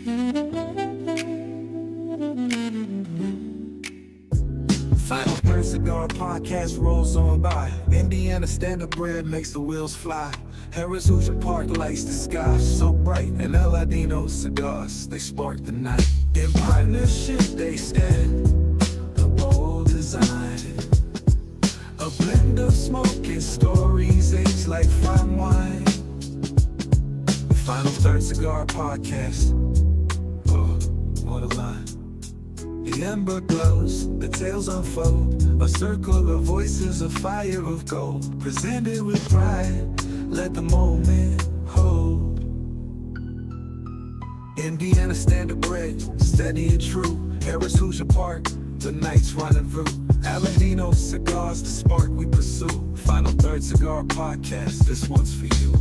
Final Third Cigar podcast rolls on by. Indiana standard bread makes the wheels fly. Harris Hoosier Park lights the sky so bright. And El Ladino cigars, they spark the night. In partnership they stand, the bold design. A blend of smoke and stories aged like fine wine. The Final Third Cigar podcast. Oh, what a line. The ember glows, the tales unfold. A circle of voices, a fire of gold. Presented with pride, let the moment hold. Indiana standard bread, steady and true. Harris Hoosier Park, the night's rendezvous. Aladino cigars, the spark we pursue. Final Third Cigar podcast, this one's for you.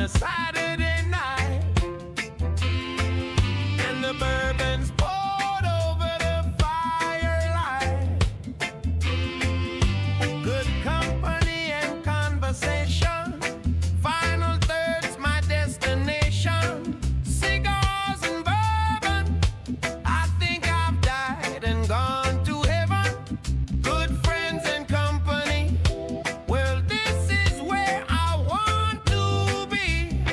a Saturday night, and the bourbon's poured over the firelight. Good company and conversation. Final third's my destination. Cigars and bourbon. I think I've died and gone to heaven. Good friends and company. Well, this is where I want to be.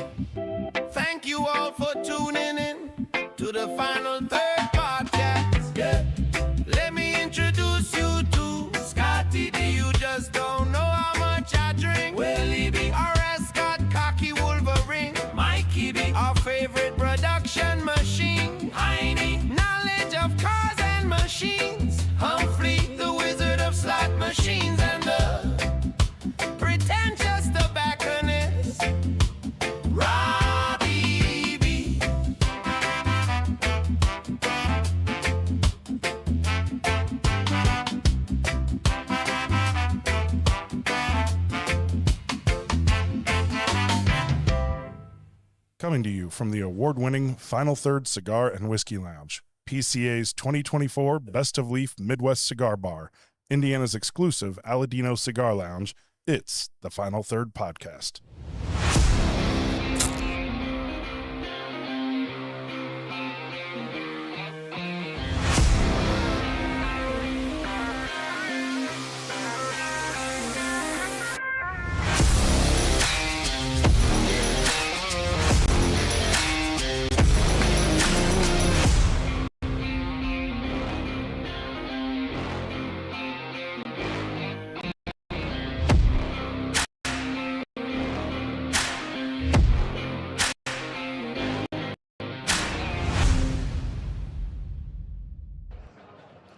Thank you all for tuning in to the Final Third podcast. Yeah. Let me introduce you to Scotty D. You just don't know how much I drink. Willie B. R.S. Scott, Cocky Wolverine. Mikey B. Our favorite production machine. Heine. Knowledge of cars and machines. Humphrey, the wizard of slot machines. And the pretentious tobacconist. Robbie B. Coming to you from the award-winning Final Third Cigar and Whiskey Lounge. PCA's 2024 Best of Leaf Midwest Cigar Bar, Indiana's exclusive Aladino Cigar Lounge. It's the Final Third Podcast.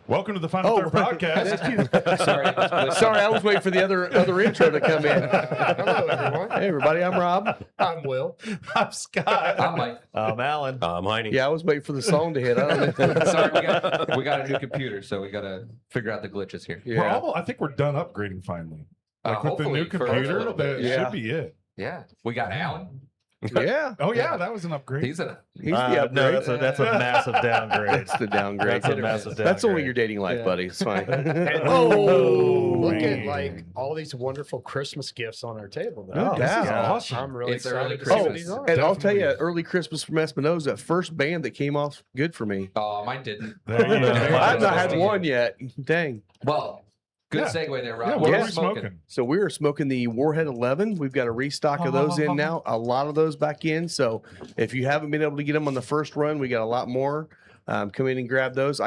Welcome to the Final Third Podcast. Sorry, I was waiting for the other intro to come in. Hello, everyone. Hey, everybody, I'm Rob. I'm Will. I'm Scott. I'm Mike. I'm Alan. I'm Heine. Yeah, I was waiting for the song to hit. I don't know. Sorry, we got a new computer, so we got to figure out the glitches here. Yeah. I think we're done upgrading finally. Like with the Hopefully new for a computer, little that bit. Yeah. should be it. Yeah, we got Alan. Yeah. Oh yeah, that was an upgrade. He's a He's the upgrade. No, that's a massive downgrade. That's the downgrade. That's a massive downgrade. That's only your dating life, Yeah. buddy. It's fine. Look man. at like all these wonderful Christmas gifts on our table. Though. Oh, This is yeah. awesome. I'm really It's early excited to see what Christmas. these are. And I'll tell you, Definitely. early Christmas from Espinosa, first band that came off good for me. Oh, mine didn't. There you go. I've not had Yeah. one yet. Dang. Well, good Yeah. segue there, Rob. Yeah, What what are are we we smoking? smoking? So we are smoking the Warhead 11. We've got a restock of those in now. A lot of those back in. So if you haven't been able to get them on the first run, we got a lot more. Come in and grab those.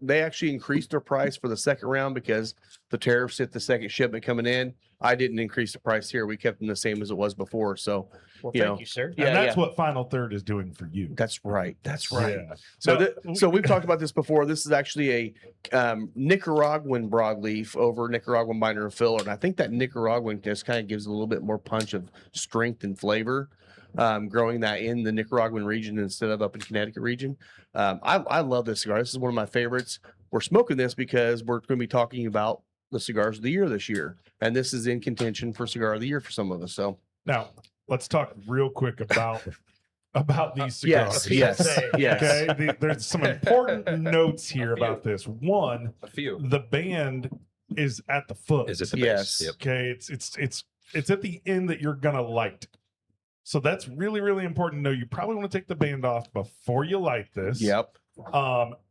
They actually increased their price for the second round because the tariffs hit the second shipment coming in. I didn't increase the price here. We kept them the same as it was before. So Well, you know. thank you, sir. Yeah, And that's yeah. what Final Third is doing for you. That's right. That's right. Yeah. So, No, so we've talked about this before. This is actually a Nicaraguan broadleaf over Nicaraguan binder and filler, and I think that Nicaraguan just kind of gives a little bit more punch of strength and flavor. Growing that in the Nicaraguan region instead of up in Connecticut region. I love this cigar. This is one of my favorites. We're smoking this because we're going to be talking about the cigars of the year this year, and this is in contention for cigar of the year for some of us. So Now let's talk real quick about these cigars. yes, yes. Okay, there's some important notes here about this. One, A few. the band is at the foot. Is it the Yes. base? Yep. Okay, it's at the end that you're gonna light. So that's really, really important to know. You probably want to take the band off before you light this. Yep.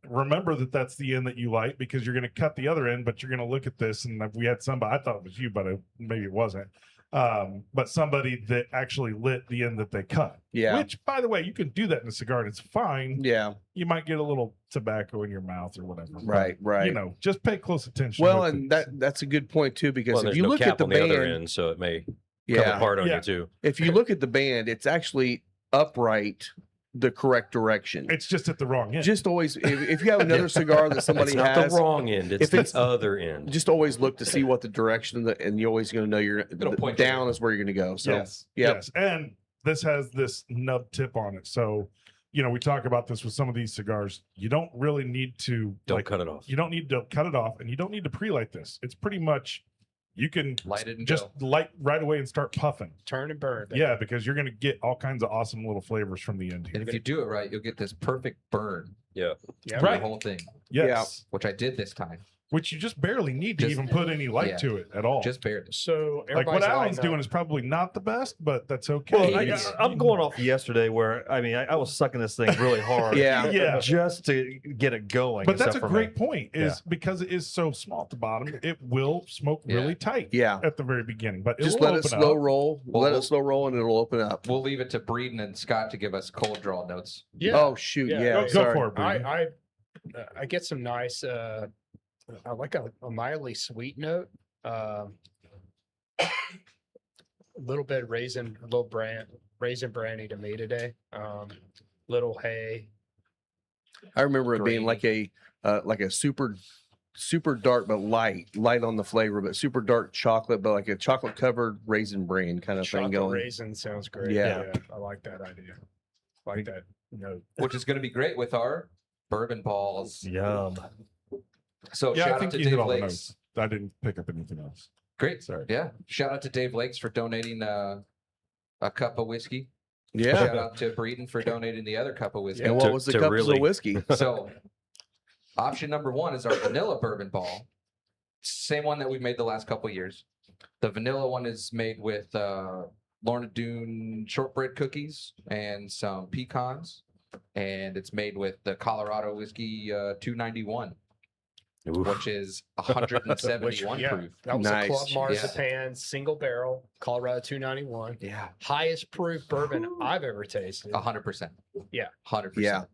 Remember that that's the end that you light because you're going to cut the other end, but you're going to look at this. And we had somebody, I thought it was you, but maybe it wasn't. But somebody that actually lit the end that they cut. Yeah. Which, by the way, you can do that in a cigar and it's fine. Yeah. You might get a little tobacco in your mouth or whatever. but, Right. Right. You know, just pay close attention. Well, with and these. that's a good point too, because Well, if there's you no look cap at the on the other band, end, so it may come yeah, apart on Yeah. you too. if you look at the band, it's actually upright the correct direction. it's just at the wrong end. Just always, if you have another cigar that somebody It's not has, the wrong end. It's if the it's- other end. just always look to see what the direction and you're always going to know It'll point you. down is where you're going to go. So yes. yep. Yes. And this has this nub tip on it. So, you know, we talk about this with some of these cigars. You don't really need to Don't cut it off. You don't need to cut it off and you don't need to pre-light this. It's pretty much you can Light it and just go. light right away and start puffing. Turn and burn. baby. Yeah, because you're going to get all kinds of awesome little flavors from the end here. And if you do it right, you'll get this perfect burn. Yeah. Yeah. through Right. The whole thing, Yes. which I did this time. Which you just barely need to Just- even put any light yeah. to it at all. Just barely. So like what everybody's Alan's lighting doing up. is probably not the best, but that's okay. Well, Yes. I'm going off yesterday where, I mean, I was sucking this thing really hard. Yeah. Yeah. Just to get it going. But and that's a stuff for great me. point, is because it is so small at the bottom, it will smoke Yeah. really tight Yeah. at the very beginning. But Just will let it open slow up. roll. Well, let we'll- it slow roll and it'll open up. We'll leave it to Breeden and Scott to give us cold draw notes. Yeah. Oh shoot. Yeah, Yeah. Go sorry. for it, Brady. I get some nice. I like a mildly sweet note. A little bit raisin, raisin brandy to me today. Little hay. I remember it being Grainy. like a super dark but light on the flavor, but super dark chocolate, but like a chocolate covered raisin bran kind of thing Chocolate going. raisin sounds great. Yeah. I like that idea. Like that note. Which is going to be great with our bourbon balls. Yum. So Yeah, I shout out think to you hit Dave all the Lakes. notes. I didn't pick up anything else. Great. Sorry. Yeah. Shout out to Dave Lakes for donating a cup of whiskey. Yeah. Shout out to Breeden for donating the other cup of whiskey. And what was the to cups really- of whiskey? So Option number 1 is our vanilla bourbon ball. Same one that we've made the last couple of years. The vanilla one is made with Lorna Doone shortbread cookies and some pecans. And it's made with the Colorado whiskey 291, which is 171 Yeah, proof. that was Nice. a Club Marzipan single barrel Colorado 291. Yeah, Highest proof bourbon I've ever tasted. 100%. Yeah. 100%. Yeah.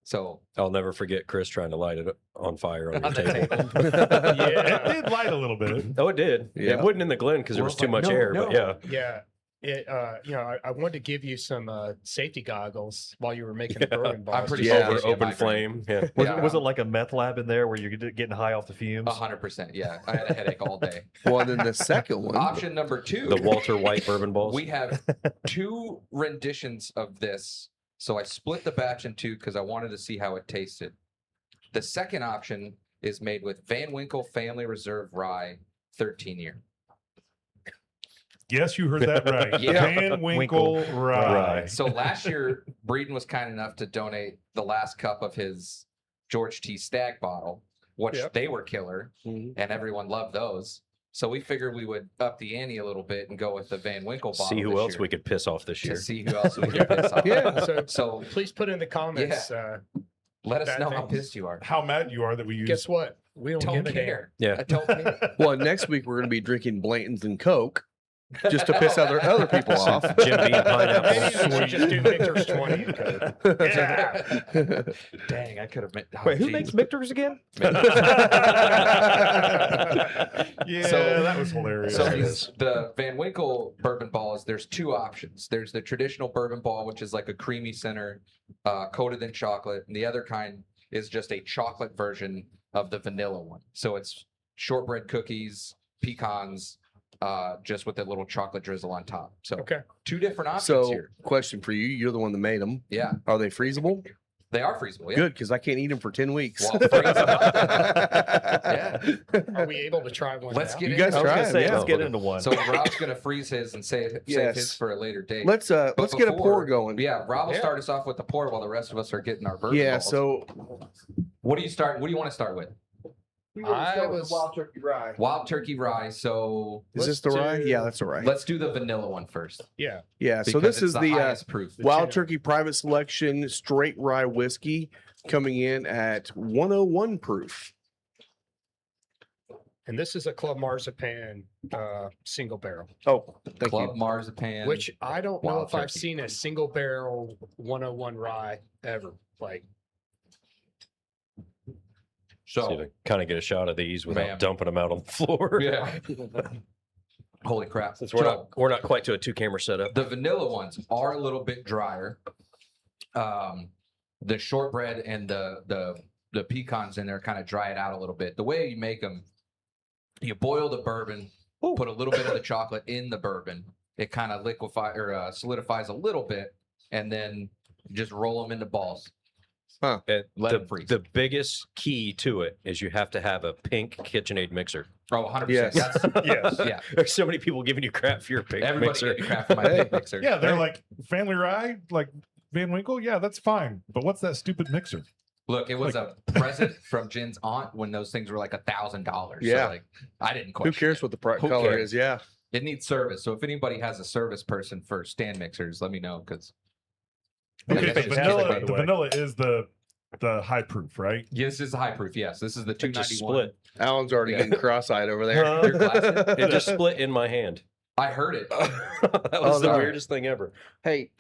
So I'll never forget Chris trying to light it on fire on your On the table. table. It did light a little bit. Oh, it did. Yeah. It wasn't in the Glen because there Well, was it's too like, much no, air, but yeah. Yeah. It, I wanted to give you some safety goggles while you were making the bourbon balls. I'm pretty Yeah. sure Over open flame. Yeah. Was it like a meth lab in there where you're getting high off the fumes? 100%. Yeah, I had a headache all day. Well, and then the second one. Option number 2. The Walter White bourbon balls. We have 2 renditions of this. So I split the batch in 2 because I wanted to see how it tasted. The second option is made with Van Winkle Family Reserve Rye 13 year. Yes, you heard that right. Yeah. Van Winkle Rye. Rye. So last year, Breeden was kind enough to donate the last cup of his George T. Stagg bottle, which Yep. they were killer, Mhm. and everyone loved those. So we figured we would up the ante a little bit and go with the Van Winkle bottle. See who this else year we could piss off this to year. see who else we could piss off. Yeah. So Please put in the comments. let us Bad know how things. pissed you are. How mad you are that we use. Guess what? We don't Don't give a damn. care. Yeah. I don't care. Well, next week we're going to be drinking Blanton's and Coke just to piss other people off. Jim Beam pineapple. Maybe we should just do Victor's 20 and Coke. Yeah. Dang, I could have meant. Wait, who makes Victor's again? Yeah, So- that was hilarious. So the Van Winkle bourbon balls, there's 2 options. There's the traditional bourbon ball, which is like a creamy center, coated in chocolate, and the other kind is just a chocolate version of the vanilla one. So it's shortbread cookies, pecans, just with a little chocolate drizzle on top. So Okay. 2 different options So, here. question for you: you're the one that made them. Yeah, Are they freezable? they are freezable. Yeah. Good, because I can't eat them for 10 weeks. Well, freeze 'em. Yeah. Are we able to try one Let's now? get You into guys I was it. try gonna 'em, say, yeah. let's get into one. So Rob's gonna freeze his and save Yes. his for a later date. Let's But let's get a pour before- going. Yeah, Rob will Yeah. start us off with the pour while the rest of us are getting our bourbon Yeah. balls. So What do you want to start with? I was Wild turkey rye. So is this Let's the rye? do- Yeah, that's the rye. let's do the vanilla one first. yeah. Yeah. So because this it's is the highest proof. Wild tuna. Turkey Private Selection Straight Rye Whiskey coming in at 101 proof. And this is a Club Marzipan single barrel, Oh, thank Club you. Marzipan. which I don't know Wild if I've turkey. seen a single barrel 101 rye ever. Like, See So to kind of get a shot of these without Bam. dumping them out on the floor. yeah. Holy crap! Since we're not quite to a 2-camera setup. The vanilla ones are a little bit drier. The shortbread and the pecans in there kind of dry it out a little bit. The way you make them, you boil the bourbon, put a little bit of the chocolate in the bourbon. It kind of solidifies a little bit, and then just roll them into balls. And Let the, it freeze. the biggest key to it is you have to have a pink KitchenAid mixer. Oh, 100%. Yes. That's, Yes. yeah. There's so many people giving you crap for your pink Everybody mixer. get crap for my Hey. big mixer. Yeah, they're like family rye, like Van Winkle. Yeah, that's fine. But what's that stupid mixer? Look, it was a present from Jen's aunt when those things were like $1,000. Yeah. So like, I didn't Who question cares it. what the Who color cares? is? Yeah. It needs service. So if anybody has a service person for stand mixers, let me know because Okay, that's the just vanilla, by the the way. vanilla is the high proof, right? this is high proof. Yes, this is the It 291. just split. Alan's already Yeah. getting cross-eyed over there. You're classic. It just split in my hand. I heard it. That was the no. weirdest thing ever. Hey,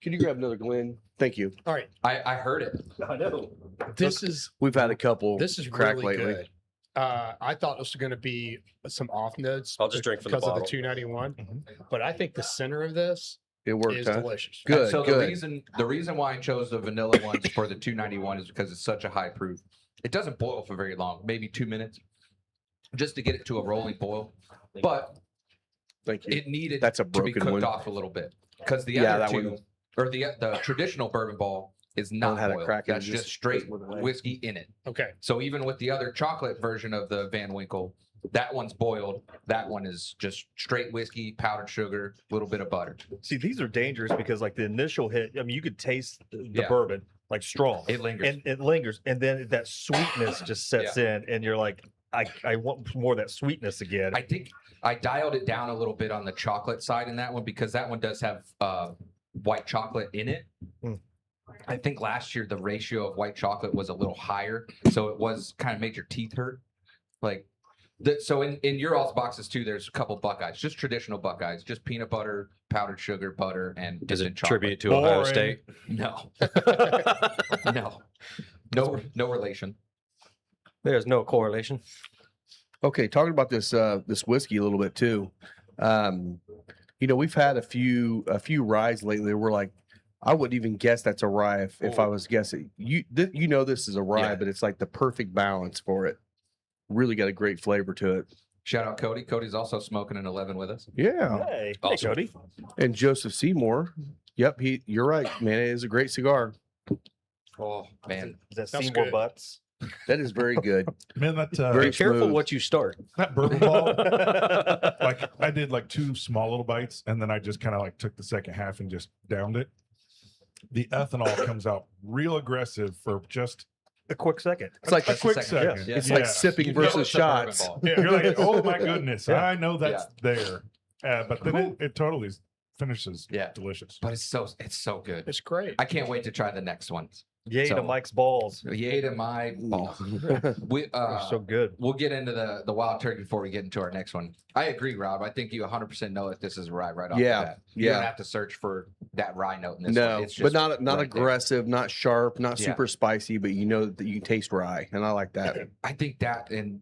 can you grab another Glen? Thank you. all right, I heard it. I know. this is We've had a couple. this is crack really lately. good. I thought this was going to be some off notes. I'll just drink from the because of the bottle. 291, Mhm. but I think the center of this It worked, is huh? delicious. Good, So good. the reason why I chose the vanilla ones for the 291 is because it's such a high proof. It doesn't boil for very long, maybe 2 minutes, just to get it to a rolling boil. But Thank you. it needed That's a to be broken cooked one. off a little bit because the Yeah, other that two, one- or the traditional bourbon ball is Alan not had a boiled. crack and That's it just just straight went away. whiskey in it. Okay, So even with the other chocolate version of the Van Winkle, that one's boiled. That one is just straight whiskey, powdered sugar, a little bit of butter. See, these are dangerous because like the initial hit, I mean, you could taste the Yeah. bourbon like strong. It lingers. And it lingers, and then that sweetness just sets in, and you're like, I want more of that sweetness again. I think I dialed it down a little bit on the chocolate side in that one because that one does have white chocolate in it. Mm. I think last year the ratio of white chocolate was a little higher, so it was kind of made your teeth hurt. Like, so in your all's boxes too, there's a couple Buckeyes, just traditional Buckeyes, just peanut butter, powdered sugar, butter, and Is instant it chocolate. tribute to Ohio Boring. State? No, no relation. There's no correlation. Okay, talking about this this whiskey a little bit too. You know, we've had a few ryes lately. We're like, I wouldn't even guess that's a rye if I was guessing. You know this is a rye, Yeah. but it's like the perfect balance for it. Really got a great flavor to it. Shout out Cody. Cody's also smoking an 11 with us. Yeah. Hey, Awesome. Cody. And Joseph Seymour. Yep, you're right, man. It is a great cigar. Oh man, Is that That's Seymour good. Butts? That is very good. Man, that Very Be careful smooth. what you start. that bourbon ball, like I did like 2 small little bites, and then I just kind of like took the second half and just downed it. The ethanol comes out real aggressive for just A quick second. It's like a That's the quick second. second. Yeah. it's like Yeah. sipping You know versus it's a bourbon shots. ball. You're like, oh my goodness, Yeah. I know that's there. But then it totally finishes Yeah. delicious. But it's so good. It's great. I can't wait to try the next ones. Yay to So- Mike's balls. Yay to my balls. We They're so good. we'll get into the wild turkey before we get into our next one. I agree, Rob. I think you 100% know if this is a rye right off Yeah, the bat. You don't yeah. have to search for that rye note in this No, one. It's but just not right there. aggressive, not sharp, not Yeah. super spicy, but you know that you can taste rye, and I like that. I think that and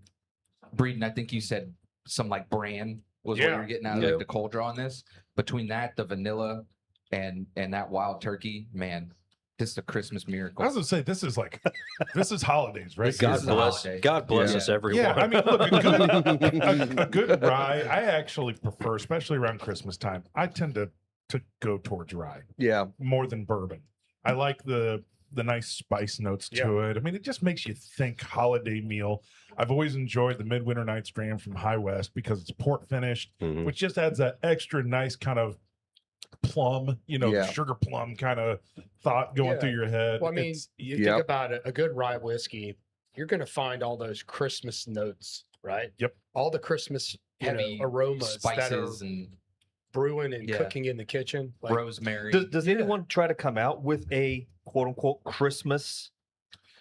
Breeden, I think you said some like bran was what Yeah. you were getting out of Yeah. like, the cold draw on this. Between that, the vanilla, and that wild turkey, man, this is a Christmas miracle. I was gonna say this is holidays, right? This God is bless. holiday. God bless Yeah. us, everyone. Yeah, I mean, look, a good rye. I actually prefer, especially around Christmas time. I tend to go towards rye Yeah, more than bourbon. I like the nice spice notes to it. I mean, it just makes you think holiday meal. I've always enjoyed the Midwinter Nights brand from High West because it's port finished, Mhm. which just adds that extra nice kind of plum, Yeah. sugar plum kind of thought going Yeah. through your head. Well, I mean, It's- you Yep. think about it, a good rye whiskey, you're going to find all those Christmas notes, right? Yep. All the Christmas Heavy aromas that are spices and brewing and Yeah. cooking in the kitchen. Like, rosemary. Does anyone try to come out with a quote unquote Christmas?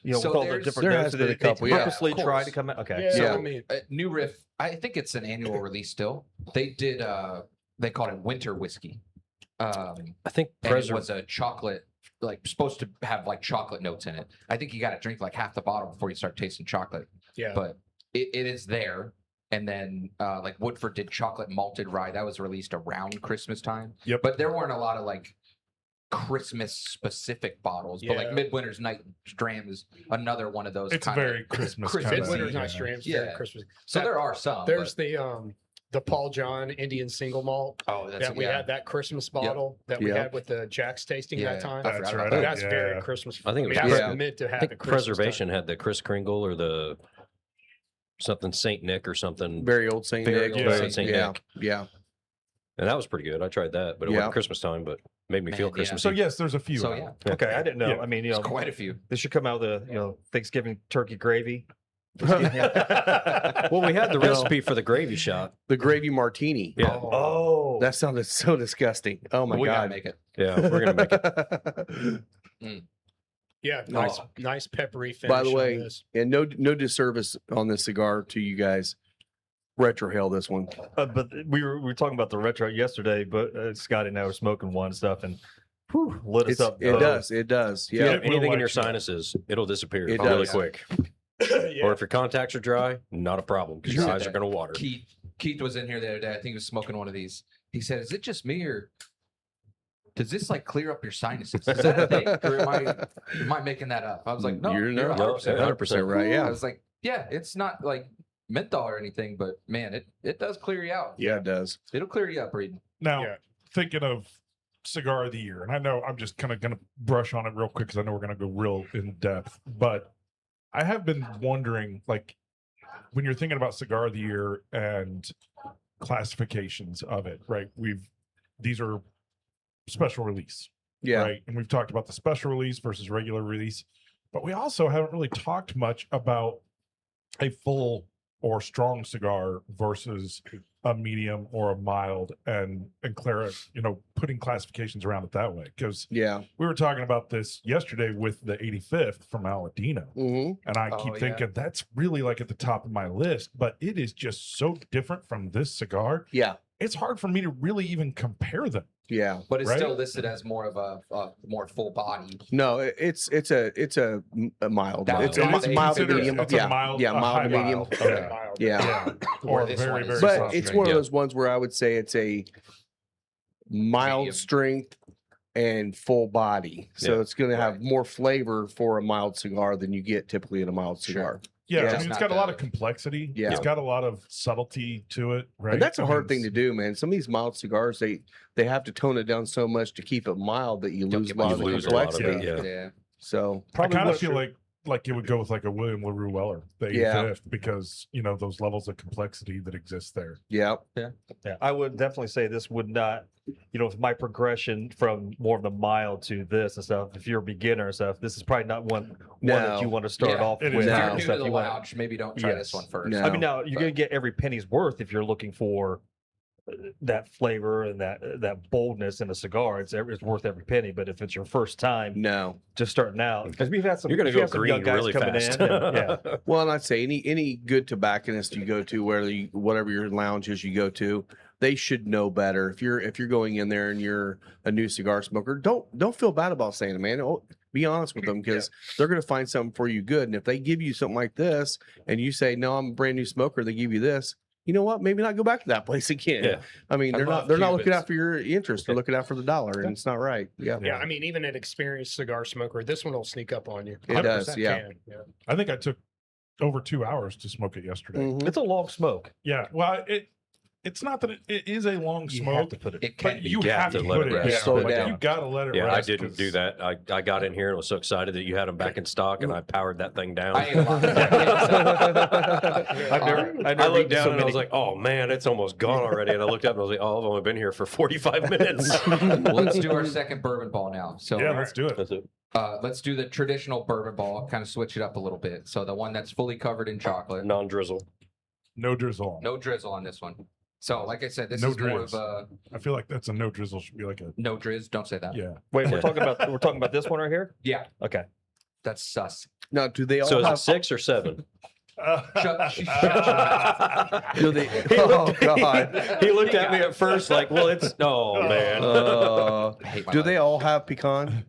So with all the there's- different There notes has that been a they couple, yeah, purposely of try course. to come out. Okay. yeah, Yeah. I mean, New Riff, I think it's an annual release still. They did they called it winter whiskey. I think And it was a chocolate, like supposed to have like chocolate notes in it. I think you got to drink like half the bottle before you start tasting chocolate, yeah. but it is there. And then like Woodford did chocolate malted rye that was released around Christmas time. Yep. But there weren't a lot of like Christmas specific bottles, but like Yeah. Midwinter's Night Dram is another one of those. it's kinda very Christmas. Christmas kinda, Midwinter's yeah. Nice Drams, Yeah. very Christmas. So That- there are some. There's but- the Paul John Indian single malt oh, that's that we yeah. had, that Christmas bottle that we Yep. had with the Jack's tasting Yeah, that time. I That's forgot right. about that. That's very Yeah. Christmas. I think it was that's Yeah. meant to I have think at Christmas time. Preservation had the Chris Kringle or the something Saint Nick or something, very old Saint Very Nick. old Saint yeah, Nick. yeah. and that was pretty good. I tried that, but it Yeah. wasn't Christmas time, but made me feel Man, yeah. Christmas. So yes, there's a few. So out. yeah, Okay. I didn't know. Yeah. I mean, there's quite a few. they should come out with Thanksgiving turkey gravy. Well, we had the No. recipe for the gravy shot. The gravy martini. Yeah. Oh, That sounded so disgusting. Oh my we gotta god. make it. Yeah, we're gonna make it. Yeah, nice peppery finish. By the on way, this. and no disservice on this cigar to you guys. Retrohale this one. but we were talking about the retro yesterday, but Scotty and I were smoking one stuff and whew, lit us up. It does. It does. If you Yeah. have anything in like your that. sinuses, it'll disappear It really does. quick. Yeah. Or if your contacts are dry, not a problem because You your said eyes are that. going to water. Keith was in here the other day. I think he was smoking one of these. He said, "Is it just me, or does this like clear up your sinuses? Is that a thing, or am I making that up?" I was like, "No, You're you're not. 100% 100% right. I Yeah. was like, "Yeah, it's not like menthol or anything, but man, it does clear you out. Yeah, it does. It'll clear you up, Breeden." Now, Yeah. thinking of cigar of the year, and I know I'm just kind of going to brush on it real quick because I know we're going to go real in depth, but I have been wondering, like, when you're thinking about cigar of the year and classifications of it, right? These are special release, Yeah. Right. And we've talked about the special release versus regular release, but we also haven't really talked much about a full or strong cigar versus a medium or a mild, and Clara, putting classifications around it that way. Because Yeah. we were talking about this yesterday with the 85th from Aladino. Mm-hmm. And I Oh, keep yeah. thinking that's really like at the top of my list, but it is just so different from this cigar. Yeah. It's hard for me to really even compare them. Yeah. But it's Right? still listed as more of a more full body. No, it's a mild. That It's would a be mild to considered- medium. it's a Yeah. mild- Yeah. a Mild high to medium. mild. Okay, Yeah. mild. Yeah. Or Or this very, one is very But soft it's drink. one of Yeah. those ones where I would say it's a mild Medium. strength and full body. So Yeah. it's going to have Right. more flavor for a mild cigar than you get typically in a mild cigar. Yeah, Yeah. I Just mean, it's not got a lot the- of complexity. Yeah. It's got a lot of subtlety to it, right? And that's a I hard mean, thing to do, man. Some of these mild cigars, they have to tone it down so much to keep it mild that you Don't lose a get lot much of the lose a lot of complexity. it, Yeah. Yeah. So I kind of what- feel like it would go with like a William LaRue Weller, the 85th, because those levels of complexity that exist there. yeah. Yeah, I would definitely say this would not, with my progression from more of the mild to this and stuff. If you're a beginner and stuff, this is probably not one that No. you want to start Yeah, off it with. is If not. you're and new stuff. to the You wanna- lounge, maybe don't try this Yes. one first. No. I mean, now you're But- going to get every penny's worth if you're looking for that flavor and that boldness in a cigar. It's worth every penny. But if it's your first time, No. just starting out, because we've had some, You're going to we go have some young green guys really coming fast. in. And, yeah, Well, and I'd say any good tobacconist you go to, whatever your lounge is you go to, they should know better. If you're going in there and you're a new cigar smoker, don't feel bad about saying it, man. Be honest with them because they're going to find something for you good. And if they give you something like this and you say, "No, I'm a brand new smoker," they give you this. You know what? Maybe not go back to that place again. Yeah. I mean, I they're love not looking Cubans. out for your interest. They're looking out for the dollar, and it's not right. Yeah, Yeah, I mean, even an experienced cigar smoker, this one will sneak up on you. It does, 100% yeah. can, yeah. I think I took over 2 hours to smoke it yesterday. Mhm. it's a long smoke. Yeah. Well, it's not that it is a long You smoke, have to put it. It can but be. you got have to to let put it it rest. down. Slow it Like, down. you got to let it Yeah, rest. I didn't 'cause- do that. I got in here and was so excited that you had them back in stock, and I powered that thing down. I ain't lying. I never looked eaten down so and I was many. like, "Oh man, it's almost gone already." And I looked up and I was like, "Oh, I've only been here for 45 minutes." Let's do our second bourbon ball now. So Yeah, let's do it. That's it. let's do the traditional bourbon ball, kind of switch it up a little bit. So the one that's fully covered in chocolate. Non-drizzle. No drizzle. No drizzle on this one. So like I said, this No is more of drizz. a I feel like that's a no drizzle should be like a no drizz. Don't say that. yeah. Wait, we're talking about this one right here. Yeah, Okay. that's sus. Now, do they all So is it have? 6 or 7? Shut your Do they? Oh God. He looked at me at first like, "Well, it's man." I hate my Do life. they all have pecan?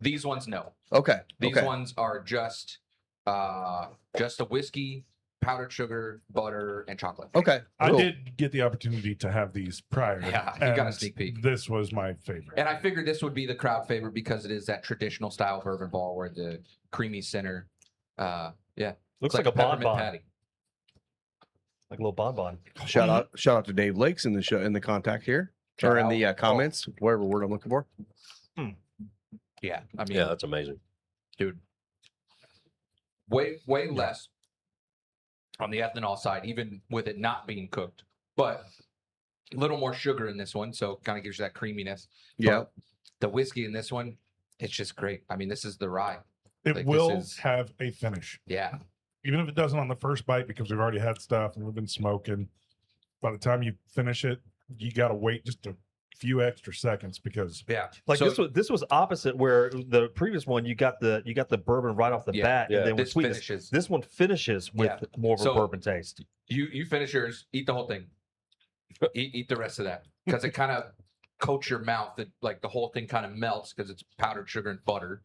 These ones, no. Okay. These okay. ones are just a whiskey, powdered sugar, butter, and chocolate. Okay. I cool. did get the opportunity to have these prior. Yeah, you got a and sneak peek. This was my favorite. And I figured this would be the crowd favorite because it is that traditional style bourbon ball where the creamy center. Yeah, Looks it's like a peppermint bonbon, patty. like a little bonbon. Shout out to Dave Lakes in the show in the contact here or in the comments, whatever word I'm looking for. Yeah, I mean, Yeah, that's amazing. dude, way less on the ethanol side, even with it not being cooked, but a little more sugar in this one, so kind of gives you that creaminess. Yeah. But the whiskey in this one, it's just great. I mean, this is the rye. It like, this will is- have a finish. Yeah, Even if it doesn't on the first bite, because we've already had stuff and we've been smoking. By the time you finish it, you got to wait just a few extra seconds because yeah. Like So this was opposite where the previous one you got the bourbon right off the Yeah, bat, yeah. and then with This sweetness. finishes. This one finishes with Yeah. more of a So- bourbon taste. You finish yours, eat the whole thing. Eat the rest of that because it kind of coats your mouth. It, like the whole thing kind of melts because it's powdered sugar and butter.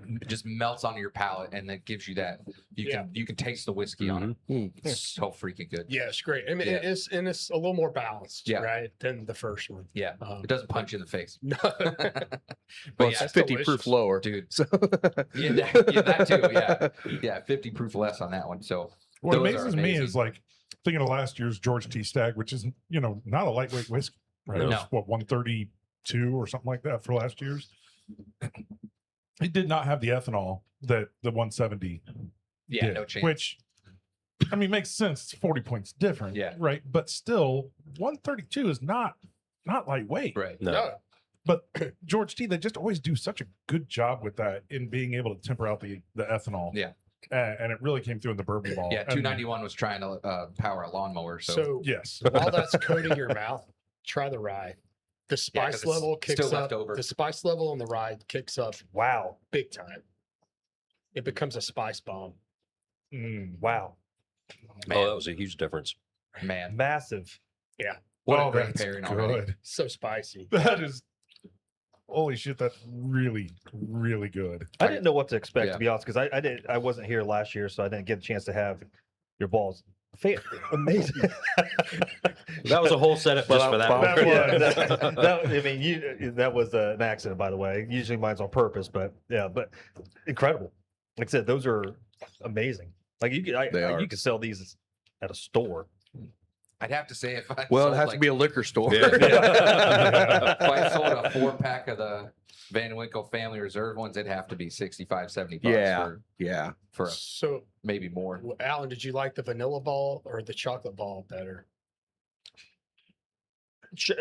It just melts onto your palate and then gives you that. You can taste the whiskey on it. Mhm. It's so freaking good. Yeah, it's great. I mean, Yeah. it's a little more balanced, Yeah. right, than the first one. Yeah, Um, it doesn't punch you in the face. No. But Well, yeah, it's 50 proof delicious. lower. dude. So Yeah, that too. Yeah, 50 proof less on that one. So what those are amazes me is amazing. like thinking of last year's George T. Stagg, which is not a lightweight whiskey, right? It was, No. what 132 or something like that for last year's. It did not have the ethanol that the 170 yeah, did, no chance. which I mean makes sense. It's 40 points different, Yeah. right? But still, 132 is not lightweight. right. No. But George T, they just always do such a good job with that in being able to temper out the ethanol. Yeah. And it really came through in the bourbon ball. Yeah, And- 291 was trying to power a lawnmower. So, Yes. while that's coating your mouth, try the rye. The 'cause spice it's level kicks still up. left over. The spice level on the rye kicks up Wow. big time. It becomes a spice bomb. Mm. Wow. Oh, that was a huge difference. man, Massive. what Oh, a great that's pairing already. good. So spicy. That is, holy shit, that's really, really good. I didn't know what to expect, Yeah. to be honest, because I wasn't here last year, so I didn't get a chance to have your balls. Amazing. That was a whole setup just for that one. I mean, that was an accident, by the way. Usually mine's on purpose, but but incredible. Like I said, those are amazing. Like you They could sell these at a store. I'd have to say if I Well, sold, it has like, to be a liquor store. Yeah. if I sold a 4-pack of the Van Winkle Family Reserve ones, it'd have to be 65, 70 bucks Yeah. Yeah. for So, maybe more. Alan, did you like the vanilla ball or the chocolate ball better?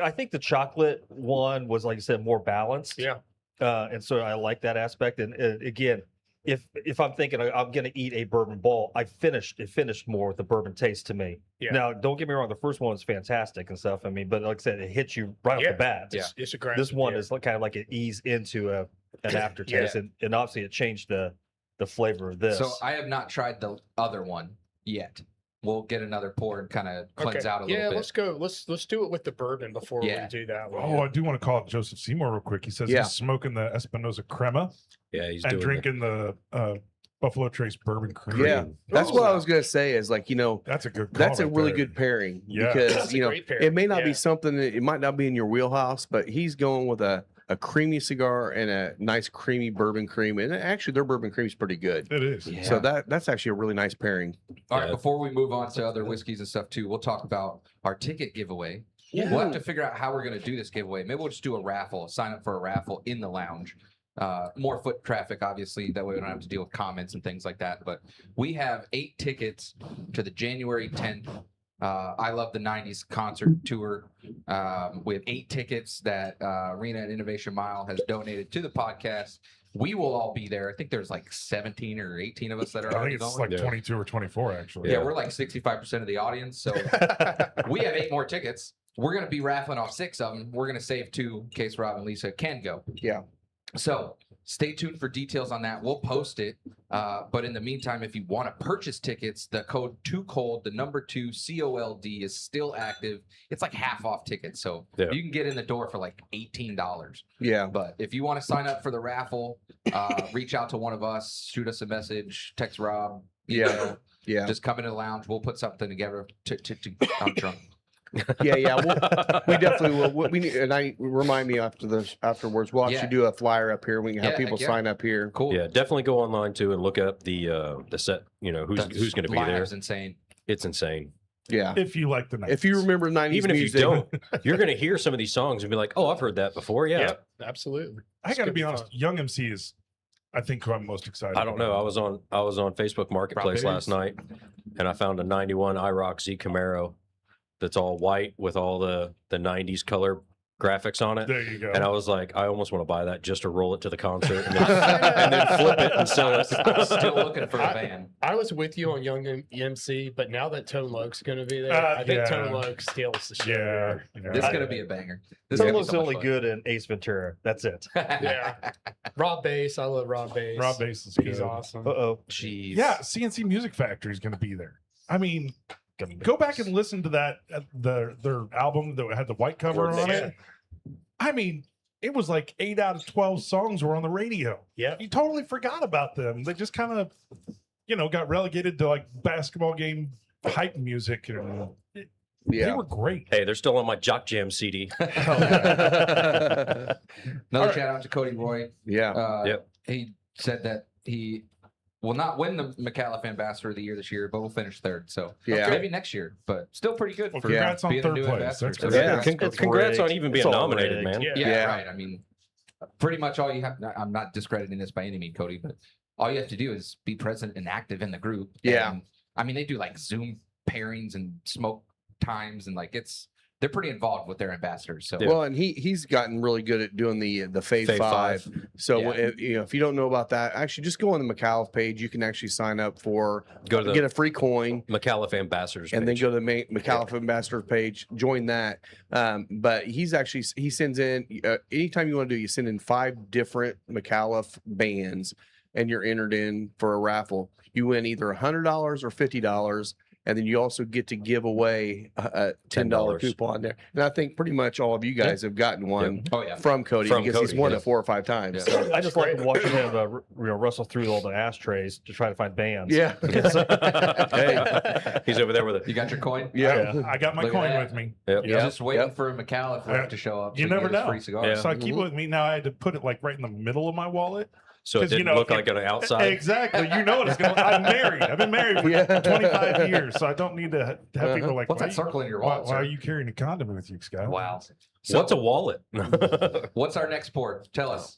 I think the chocolate one was, like you said, more balanced. Yeah. And so I like that aspect. And again, if I'm thinking I'm going to eat a bourbon ball, it finished more with the bourbon taste to me. Yeah. Now, don't get me wrong, the first one was fantastic and stuff. I mean, but like I said, it hits you right off Yeah. the bat. It's a great. This one is kind of like it eased into an aftertaste, and obviously it changed the flavor of this. So I have not tried the other one yet. We'll get another pour and kind of cleanse out a little Yeah, bit. let's go. Let's do it with the bourbon before Yeah. we do that one. Oh, I do want to call it Joseph Seymour real quick. He says Yeah. he's smoking the Espinosa Crema Yeah, he's and doing drinking the Buffalo Trace Bourbon Cream. Yeah. That's what I was going to say is like, That's a good call that's a right really there. good pairing Yeah. because, That's a great pairing. it may not Yeah. be something that it might not be in your wheelhouse, but he's going with a creamy cigar and a nice creamy bourbon cream. And actually their bourbon cream is pretty good. It is. Yeah. So that's actually a really nice pairing. All right, Yeah. before we move on to other whiskeys and stuff too, we'll talk about our ticket giveaway. We'll have to figure out how we're going to do this giveaway. Maybe we'll just do a raffle, sign up for a raffle in the lounge. More foot traffic, obviously. That way we don't have to deal with comments and things like that. But we have 8 tickets to the January 10th I Love the 90s concert tour. We have 8 tickets that Arena and Innovation Mile has donated to the podcast. We will all be there. I think there's like 17 or 18 of us that are I already think it's going. like Yeah. 22 or 24, actually. Yeah, we're like 65% of the audience. So we have 8 more tickets. We're going to be raffling off 6 of them. We're going to save 2 in case Rob and Lisa can go. Yeah. So stay tuned for details on that. We'll post it. But in the meantime, if you want to purchase tickets, the code 2COLD, the number 2 COLD is still active. It's like half off tickets. So Yeah. you can get in the door for like $18. Yeah. But if you want to sign up for the raffle, reach out to one of us, shoot us a message, text Rob, email, Yeah. just come into the lounge. We'll put something together to I'm drunk. Yeah. We definitely will. We need, and I remind me afterwards. We'll actually Yeah. do a flyer up here. We can have Yeah, people heck yeah. sign up here. Cool. Yeah, definitely go online too and look up the set. You know who's going to be there. Lineup's insane. It's insane. Yeah. If you like the 90s. If you remember 90s Even if you music, don't, you're going to hear some of these songs and be like, "Oh, I've heard that before." Yeah. Yep, absolutely. I It's got to gonna be be honest, fun. Young MC is, I think, who I'm most excited I don't know. I was on Facebook Marketplace Rob last Davies. night, and I found a '91 IROC Z Camaro that's all white with all the '90s color graphics on it. There you go. And I was like, I almost want to buy that just to roll it to the concert and then flip it and sell it. I'm still looking for a van. I was with you on Young MC, but now that Tone Loke's going to be there, I think yeah. Tone Loke steals the show. yeah. This is yeah. gonna be a banger. This is Some gonna be looks so much only fun. good in Ace Ventura. That's it. Yeah. Rob Bass, I love Rob Bass. Rob Bass is He's good. awesome. Uh-oh. Jeez. Yeah, CNC Music Factory is going to be there. I mean, go back and listen to that their album that had the white cover on it. I mean, it was like 8 out of 12 songs were on the radio. Yep. You totally forgot about them. They just kind of, got relegated to like basketball game hype music, and they yeah. were great. Hey, they're still on my Jock Jam CD. Another All right. shout out to Cody Roy. Yeah. Yep. He said that he will not win the McAuliffe Ambassador of the Year this year, but will finish 3rd. So Yeah. maybe next year, but still pretty good Well, for congrats on being a 3rd new place. ambassador. That's So great. Yeah. Congrats on even being It's all nominated, rigged. man. Yeah. Yeah, Yeah. right. I mean, pretty much all you have. I'm not discrediting this by any means, Cody, but all you have to do is be present and active in the group. Yeah. And, I mean, they do like Zoom pairings and smoke times, and like it's they're pretty involved with their ambassadors. So Well, and he's gotten really good at doing the Fave Fave 5. So Yeah. if you don't know about that, actually just go on the McAuliffe page. You can actually sign up for Go to get the a free coin. McAuliffe Ambassadors And page. then go to the McAuliffe Ambassador page, join that. But he sends in, anytime you want to do, you send in 5 different McAuliffe bands and you're entered in for a raffle. You win either $100 or $50. And then you also get to give away a $10 $10. coupon there. And I think pretty much all of you guys have gotten one oh yeah. from Cody From because he's Cody, won yeah. it 4 or 5 times. Yeah. So, I just like watching him rustle through all the ashtrays to try to find bands. yeah. Hey, He's over there with it. You got your coin? yeah. I got my Look at coin that. with me. Yep. You're Yep, just waiting yep. for a McAuliffe to show up. You so never get his know. Free cigars. Yeah. So I keep it with me now. I had to put it like right in the middle of my wallet. So it 'Cause, you didn't know, look like an outside. Exactly. You know what it's going to I'm married. I've been married for Yeah. 25 years, so I don't need to have people like, What's why that circle in your wallet? why are sir? you carrying a condom with you, Scott? Wow. What's a wallet? What's our next port? Tell us.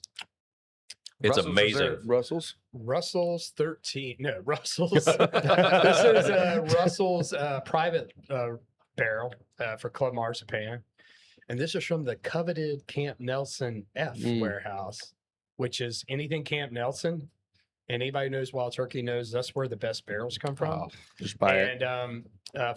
It's Russell's amazing. Reserve. Russell's. Russell's 13. No, Russell's. This is Russell's private barrel for Club Marzipan. And this is from the coveted Camp Nelson F warehouse, which is anything Camp Nelson. Anybody who knows Wild Turkey knows that's where the best barrels come from. Oh, Just buy it. And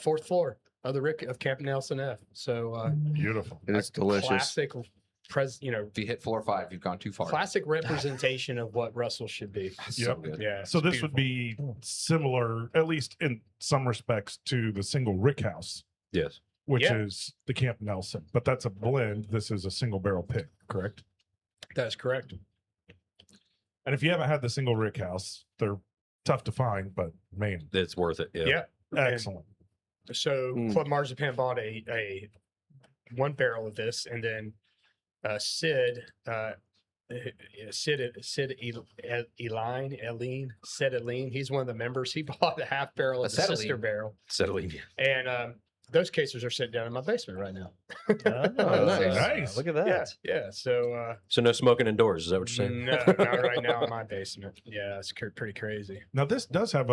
4th floor of the Rick of Camp Nelson F. So Beautiful. And it's delicious. classic, if you hit 4 or 5, you've gone too far. classic representation of what Russell should be. So Yep. good. Yeah. So it's this would beautiful. be similar, at least in some respects, to the single Rick House, Yes. which Yeah. is the Camp Nelson, but that's a blend. This is a single barrel pick, correct? That's correct. And if you haven't had the single Rick House, they're tough to find, but man, It's worth it. Yeah. Yeah. excellent. So Mm. Club Marzipan bought a 1 barrel of this, and then Sid Eline, he's one of the members. He bought a half barrel of the sister Acetylene. barrel, Settling. and those cases are sitting down in my basement right now. Oh, nice. Nice. Look at that. Yeah. So So no smoking indoors. Is that what you're saying? no, not right now in my basement. Yeah, it's pretty crazy. Now this does have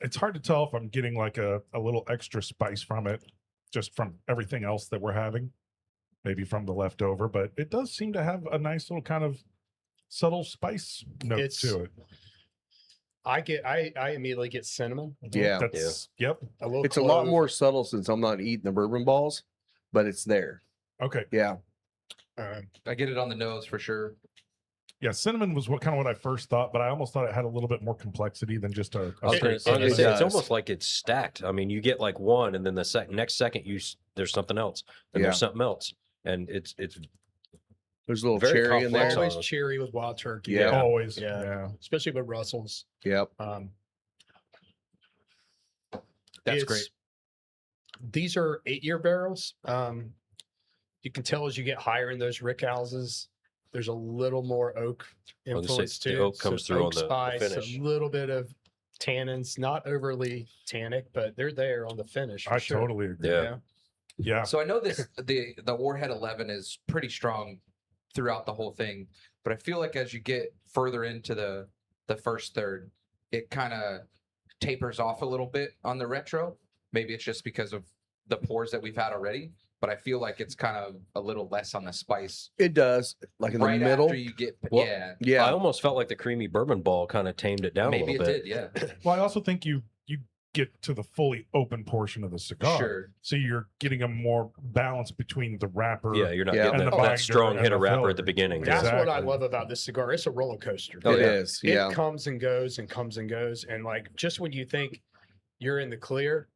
it's hard to tell if I'm getting like a little extra spice from it, just from everything else that we're having, maybe from the leftover, but it does seem to have a nice little kind of subtle spice note It's- to it. I immediately get cinnamon. Yeah. That's, yep. A little. It's a lot clove. more subtle since I'm not eating the bourbon balls, but it's there. Okay. Yeah. I get it on the nose for sure. Yeah. Cinnamon was what I first thought, but I almost thought it had a little bit more complexity than just a I was straight gonna it say, it's does. almost like it's stacked. I mean, you get like one, and then the next second there's something else, and Yeah. there's something else, and it's There's a little Very cherry in there. complex. Always Sauce. cherry with Wild Turkey. Yeah. Always. Yeah. Yeah. Especially with Russell's. Yep. That's It's- great. These are 8-year barrels. You can tell as you get higher in those rick houses, there's a little more oak I was gonna influence say, the too. oak comes through on oak the spice, finish. a little bit of tannins, not overly tannic, but they're there on the finish. For I sure. totally agree. Yeah. Yeah. So I know the Warhead 11 is pretty strong throughout the whole thing, but I feel like as you get further into the first third, it kind of tapers off a little bit on the retro. Maybe it's just because of the pours that we've had already, but I feel like it's kind of a little less on the spice It does. Like in right the middle. after you get Well, yeah. I Yeah. almost felt like the creamy bourbon ball kind of tamed it down a Maybe little it bit. did, yeah. Well, I also think you get to the fully open portion of the cigar. Sure. So you're getting a more balance between the wrapper. Yeah, you're not Yeah. getting And that, the that binder strong and hit the of wrapper filler. at the beginning. That's Yeah. what I Exactly. love about this cigar. It's a roller coaster. It yeah. is. It Yeah. comes and goes and comes and goes. And like just when you think you're in the clear,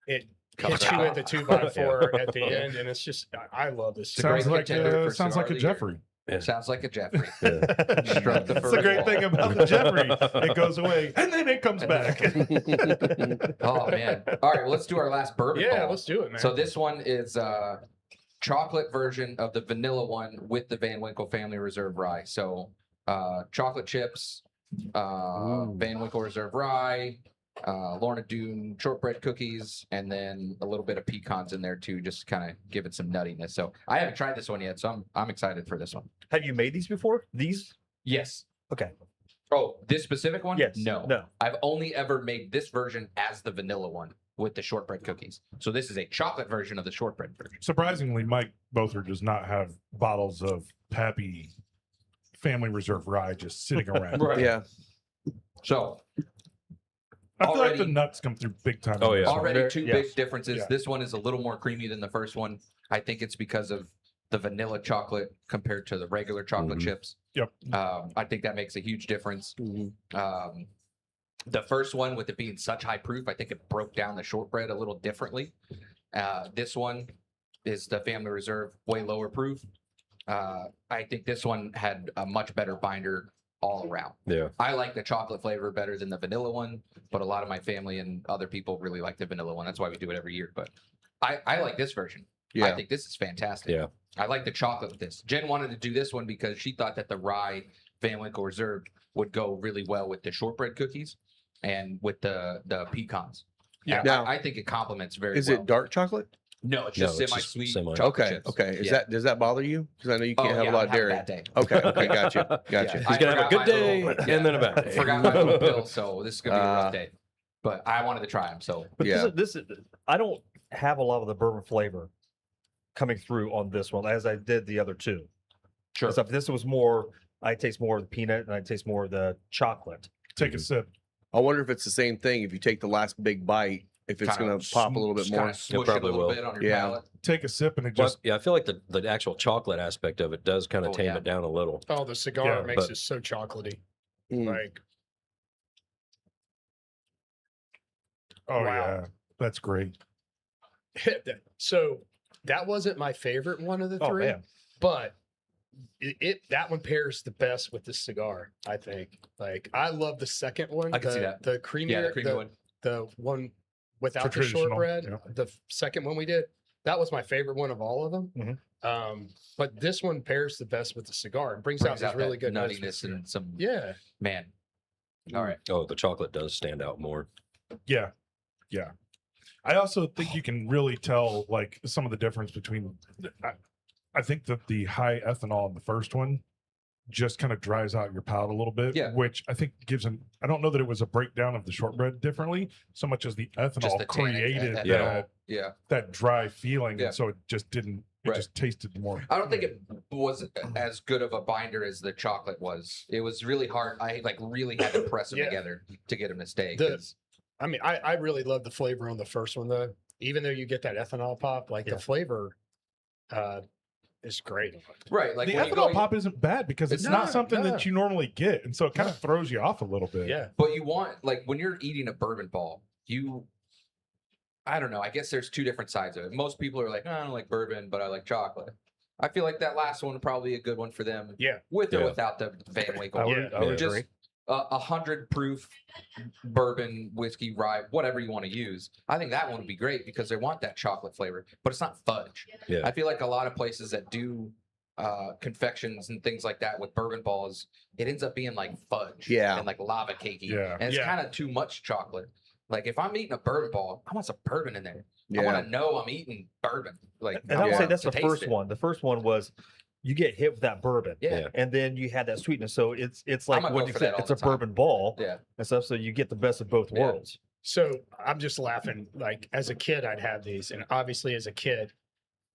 it Comes hits you out. with the 2x4 at the end. And it's just, I love this a cigar. great Sounds like contender for sounds cigar like a of the year. Jeffrey. Yeah. Sounds like a Jeffrey. Yeah. Struck the That's the first great wall. thing about the Jeffrey. It goes away and then it comes back. Oh man. All right, well, let's do our last bourbon. Yeah, ball. let's do it, man. So this one is chocolate version of the vanilla one with the Van Winkle Family Reserve Rye. So chocolate chips, Van Winkle Reserve Rye, Lorna Doone shortbread cookies, and then a little bit of pecans in there too, just to kind of give it some nuttiness. So I haven't tried this one yet, so I'm excited for this one. Have you made these before? These? Yes. Okay. Oh, this specific one? Yes. No. No. I've only ever made this version as the vanilla one. with the shortbread cookies. So this is a chocolate version of the shortbread version. Surprisingly, Mike Bother does not have bottles of Pappy Family Reserve Rye just sitting around. Right. Yeah. So I feel like the Already- nuts come through big time. Oh, in this yeah. one. already two yes. big differences. Yeah. This one is a little more creamy than the first one. I think it's because of the vanilla chocolate compared to the regular chocolate Mhm. chips. Yep. I think that makes a huge difference. Mhm. The first one, with it being such high proof, I think it broke down the shortbread a little differently. This one is the Family Reserve, way lower proof. I think this one had a much better binder all around. Yeah. I like the chocolate flavor better than the vanilla one, but a lot of my family and other people really like the vanilla one. That's why we do it every year. But I like this version. I Yeah. think this is fantastic. Yeah. I like the chocolate with this. Jen wanted to do this one because she thought that the rye Van Winkle Reserve would go really well with the shortbread cookies and with the pecans. Yeah. And Now, I think it complements very Is well. it dark chocolate? No, it's No, just it's just semi-sweet semi- chocolate Okay. chips. Okay. Yeah. Does that bother you? Because I know you Oh, can't have yeah, a lot I'm of having a dairy. bad day. Okay. Okay. Gotcha. Gotcha. Yeah. He's gonna have a forgot good my day little- and then a bad day. Forgot my little pill, so this is gonna be a rough day. But I wanted to try them, so But Yeah. this is I don't have a lot of the bourbon flavor coming through on this one as I did the other two. sure. So if this was more, I taste more of the peanut and I taste more of the chocolate. Take a sip. I wonder if it's the same thing. If you take the last big bite, if it's Kinda going to pop a little bit just more. kinda smush it a probably little will. bit on your Yeah. palate. Take a sip, and it But just yeah, I feel like the actual chocolate aspect of it does kind of Oh, tame yeah. it down a little. Oh, the cigar Yeah, makes but- it so chocolatey. Mm. Like, oh Wow. yeah, that's great. so that wasn't my favorite one of the Oh three, man. but that one pairs the best with the cigar. I think. Like, I love the second one. I can see the- that. The creamy, Yeah, the creamy one. the one without the Traditional, shortbread. yeah. The second one we did, that was my favorite one of all of them. Mhm. But this one pairs the best with the cigar. It brings out Brings this out really that good notes nuttiness with- and some Yeah. man. All right. Oh, the chocolate does stand out more. Yeah, yeah. I also think you can really tell like some of the difference between. I think that the high ethanol in the first one just kind of dries out your palate a little bit. Yeah. Which I think gives an. I don't know that it was a breakdown of the shortbread differently so much as the ethanol Just the tannic, created that- that Yeah. that dry feeling, Yeah. and so it just didn't. It Right. just tasted more. I don't think it was as good of a binder as the chocolate was. It was really hard. I like really had to press them Yeah. together to get them to stay. The- 'cause- I mean, I really love the flavor on the first one though. Even though you get that ethanol pop, like Yeah. the flavor is great. right. Like The when you ethanol go, pop isn't bad because it's not No, something no. that you normally get, and so it kind of throws you off a little bit. Yeah. but you want like when you're eating a bourbon ball, I don't know. I guess there's two different sides of it. Most people are like, I don't like bourbon, but I like chocolate. I feel like that last one would probably be a good one for them. Yeah. With or Yeah. without the Van Winkle. I would, Yeah. I would Just agree. 100 proof bourbon, whiskey, rye, whatever you want to use. I think that one would be great because they want that chocolate flavor, but it's not fudge. Yeah. I feel like a lot of places that do confections and things like that with bourbon balls, it ends up being like fudge Yeah. and like lava cakey. Yeah. And it's Yeah. kind of too much chocolate. Like if I'm eating a bourbon ball, I want some bourbon in there. I Yeah. want to know I'm eating bourbon. Like And I would say want that's to the taste first it. one. The first one was you get hit with that bourbon. Yeah. Yeah. And then you had that sweetness. So it's like gonna what go you for said, that all it's the a time. bourbon ball Yeah. and stuff. So you get the best of both Yeah. worlds. So I'm just laughing. Like, as a kid, I'd have these, and obviously as a kid,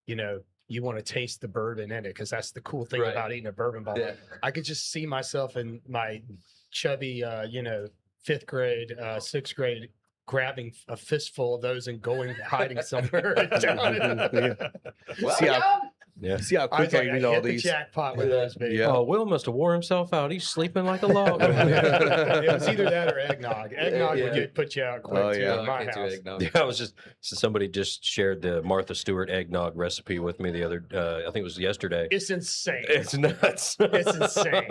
you want to taste the bourbon in it because that's the cool thing Right. about eating a bourbon ball. Yeah. I could just see myself in my chubby, fifth grade, sixth grade, grabbing a fistful of those and going hiding somewhere. Well, See how- yeah. Yeah. See how I quick was I like, can I eat all hit the these. jackpot with those, baby. Yeah. Oh, Will must have wore himself out. He's sleeping like a log. It was either that or eggnog. Eggnog Yeah. would put you out quick Oh, too yeah. in I my can't do house. eggnog. Yeah, I was just somebody just shared the Martha Stewart eggnog recipe with me the other. I think it was yesterday. It's insane. It's nuts. It's insane.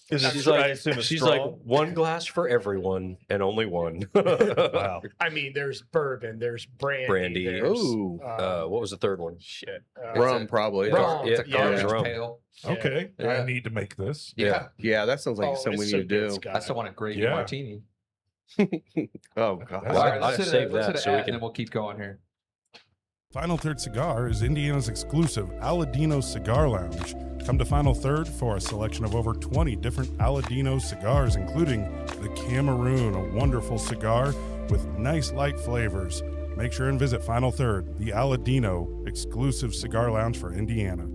She's I like, assume it's she's like strong? one glass for everyone and only one. Wow. I mean, there's bourbon, there's brandy. Brandy. there's, Ooh. What was the third one? shit. Rum, probably. Rum. It's a Yeah, garbage rum. pail. Okay, Yeah. I need to make this. Yeah. Yeah, that sounds like Oh, something we it's need so to good, do. Scott. I still want a gravy Yeah. martini. Oh, God. That's- All right, let's I'd hit save a, let's that hit a so we ad and can- then we'll keep going here. Final Third Cigar is Indiana's exclusive Aladino Cigar Lounge. Come to Final Third for a selection of over 20 different Aladino cigars, including the Cameroon, a wonderful cigar with nice light flavors. Make sure and visit Final Third, the Aladino exclusive cigar lounge for Indiana.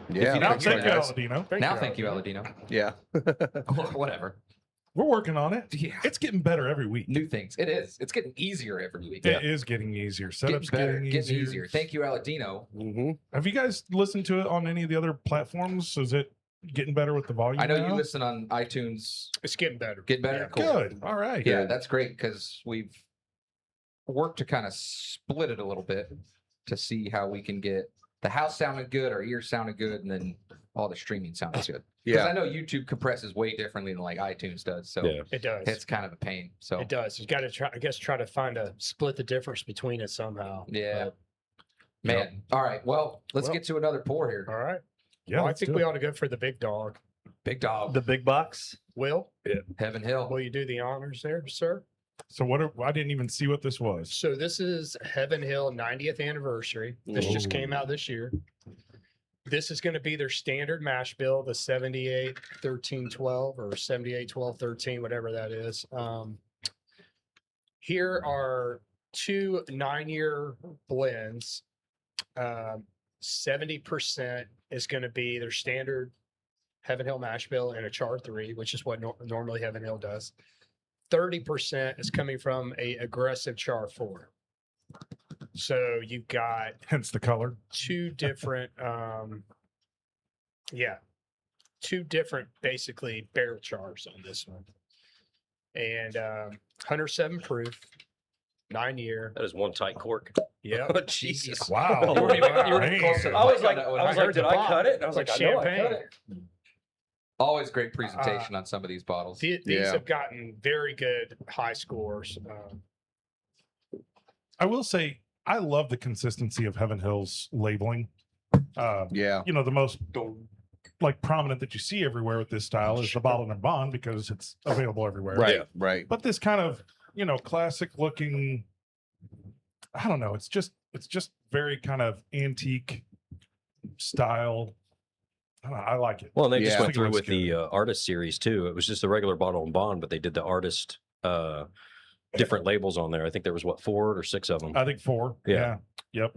Yeah. Now thanks, Thank you, guys. Aladino. Now, thank you, Aladino. Yeah. Whatever. We're working on it. Yeah. It's getting better every week. New things. It is. It's getting easier every week. It is getting easier. Setup's better, getting getting easier. easier. Thank you, Aladino. hmm Have you guys listened to it on any of the other platforms? Is it getting better with the volume? I know you now? listen on iTunes. It's getting better. Get better. Yeah. Cool. Good. All right. Yeah, that's great because we've worked to kind of split it a little bit to see how we can get the house sounding good, our ears sounding good, and then all the streaming sounds good. Because Yeah. I know YouTube compresses way differently than like iTunes does, so Yeah. It does. it's kind of a pain. So It does. You got to try. I guess try to find split the difference between it somehow. yeah, But, man. All right, well, let's Well- get to another pour here. all right. Yeah. Well, I let's think do we it. ought to go for the big dog. Big dog, The big box. Will, Heaven Hill. will you do the honors there, sir? So I didn't even see what this was. So this is Heaven Hill 90th anniversary. This just came out this year. This is going to be their standard mash bill, the 78 13 12 or 78 12 13, whatever that is. Here are 2 9-year blends. 70% is going to be their standard Heaven Hill mash bill and a char 3, which is what normally Heaven Hill does. 30% is coming from a aggressive char 4. So you've got Hence the color. 2 different two different basically barrel chars on this one. And 107 proof, 9-year. That is one tight cork. Yeah. Oh, Jesus. Wow. You weren't even Man. close enough. I was got like, that one. I was I like, heard did the I pop. cut it? And I was It's like, like I know I cut champagne. it. Always great presentation on some of these bottles. These Yeah. have gotten very good high scores. I will say, I love the consistency of Heaven Hill's labeling. Yeah. You know, the most like prominent that you see everywhere with this style is the bottle and bond because it's available everywhere. Right. Yeah. Right. But this kind of, you know, classic looking, I don't know, it's just very kind of antique style. I don't know, I like it. Well, and they just Yeah. went through Looks with the artist series too. It was just a regular bottle and bond, but they did the artist different labels on there. I think there was 4 or 6 of them. I think 4. Yeah. Yep.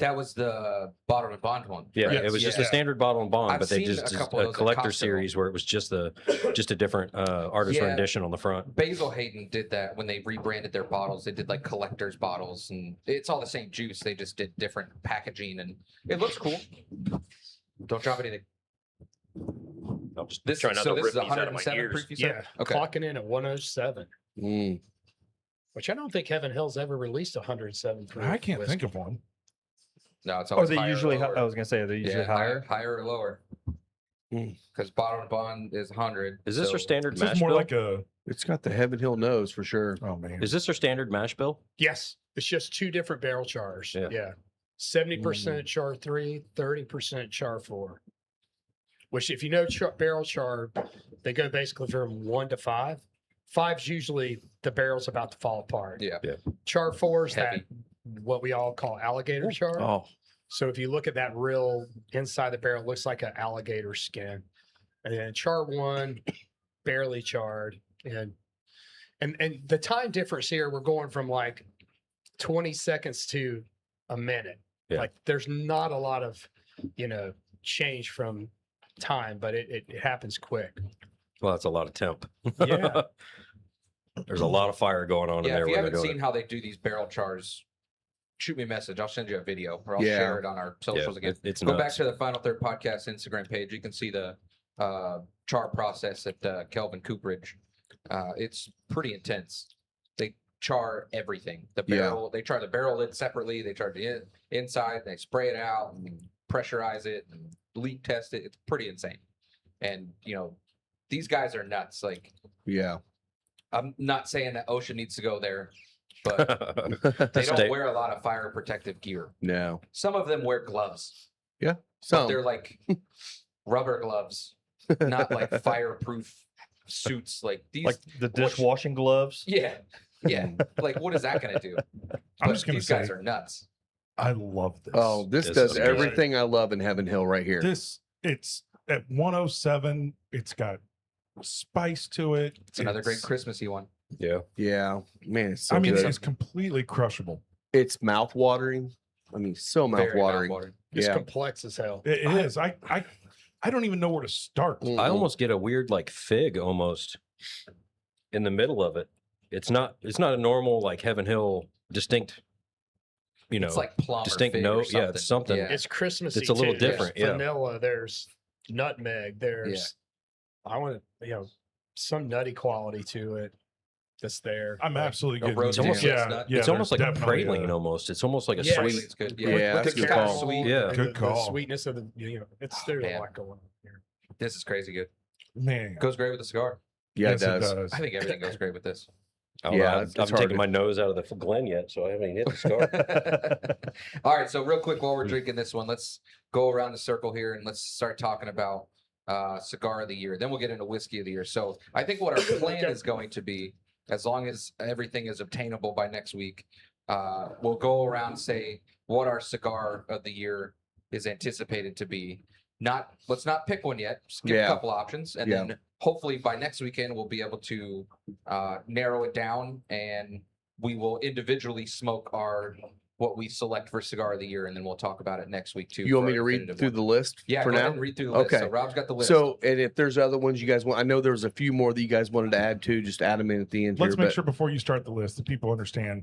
That was the bottle and bond one. Yeah, Yes. it was just a Yeah. standard bottle and bond, I've but they seen just a couple of a those at collector Costco. series where it was just a different artist Yeah. rendition on the front. Basil Hayden did that when they rebranded their bottles. They did like collector's bottles, and it's all the same juice. They just did different packaging, and it looks cool. Don't drop anything. I'm just This trying not so to this rip is these out of my 107 ears. proof. You said? Yeah. Okay. Clocking in at 107, Mm. which I don't think Heaven Hill's ever released 107 proof. I can't whiskey. think of one. No, it's Or always they higher or usually, lower. I was going to say, they're usually Yeah, higher. higher or lower. Mm. Because bottle and bond is 100. Is this so their standard This is mash more bill? like a, It's got the Heaven Hill nose for sure. oh man. Is this their standard mash bill? Yes, it's just 2 different barrel chars. Yeah. Yeah. 70% char 3, 30% char 4. Which, if you know barrel char, they go basically from 1 to 5. 5's usually the barrel's about to fall apart. Yeah. Char 4's Heavy. that what we all call alligator char. Oh, So if you look at that real inside the barrel, it looks like an alligator skin. And then char 1, barely charred. And the time difference here, we're going from like 20 seconds to a minute. Yeah. Like there's not a lot of, change from time, but it happens quick. Well, that's a lot of temp. Yeah. There's a lot of fire going on in Yeah, there if you when they're haven't doing seen it. how they do these barrel chars, shoot me a message. I'll send you a video or I'll Yeah. share it on our Yeah, socials again. it's Go back nuts. to the Final Third Podcast Instagram page. You can see the char process at Kelvin Cooperage. It's pretty intense. They char everything. The Yeah. barrel, they char the barrel lid separately. They char the inside. They spray it out and pressurize it and leak test it. It's pretty insane. And these guys are nuts. Like yeah. I'm not saying that OSHA needs to go there, but they don't Stay- wear a lot of fire protective gear. No. Some of them wear gloves. But Some. they're like rubber gloves, not like fireproof suits. Like these. Like the dishwashing gloves. yeah. Yeah. Like, what is that going to do? I'm But just gonna these guys say- are nuts. I love this. Oh, this This does is amazing. everything I love in Heaven Hill right here. It's at 107. It's got spice to it. It's another great Christmassy one. Yeah. Yeah, man, it's so I mean, good. it's completely crushable. It's mouth watering. I mean, so mouth Very watering. mouth-watering. It's Yeah. complex as hell. It is. I don't even know where to start. Mm. I almost get a weird like fig almost in the middle of it. It's not a normal like Heaven Hill distinct, It's like plum distinct or fig note. or Yeah, it's something. Yeah. It's Christmassy. It's a little too. There's different, yeah. Vanilla. There's nutmeg. There's I want some nutty quality to it that's there. I'm Like, absolutely a getting roasted yeah, chestnut. yeah, It's almost like there's a definitely praline almost. It's almost like a Yes. sweet. It's good. Yeah, With that's the a good cacao call. sweet. Yeah. and Good the call. sweetness of the there's man. a lot going on here. This is crazy good. Man, Goes great with the cigar. Yeah, yes, it does. I think everything goes great with this. I don't know, Yeah, I it's haven't hard taken to- my nose out of the Glen yet, so I haven't even hit the scar. All right, so real quick while we're drinking this one, let's go around the circle here and let's start talking about cigar of the year. Then we'll get into whiskey of the year. So I think what our plan is going to be, as long as everything is obtainable by next week, we'll go around and say what our cigar of the year is anticipated to be. Let's not pick one yet. Just give a Yeah. couple options, and Yeah. then hopefully by next weekend we'll be able to narrow it down, and we will individually smoke what we select for cigar of the year, and then we'll talk about it next week too. You want for me a to read definitive through one. the list Yeah, for go ahead now? and read through the list. Okay. So Rob's got the list. So, and if there's other ones you guys want, I know there was a few more that you guys wanted to add to, just add them in at the end let's here. make sure before you start the list that people understand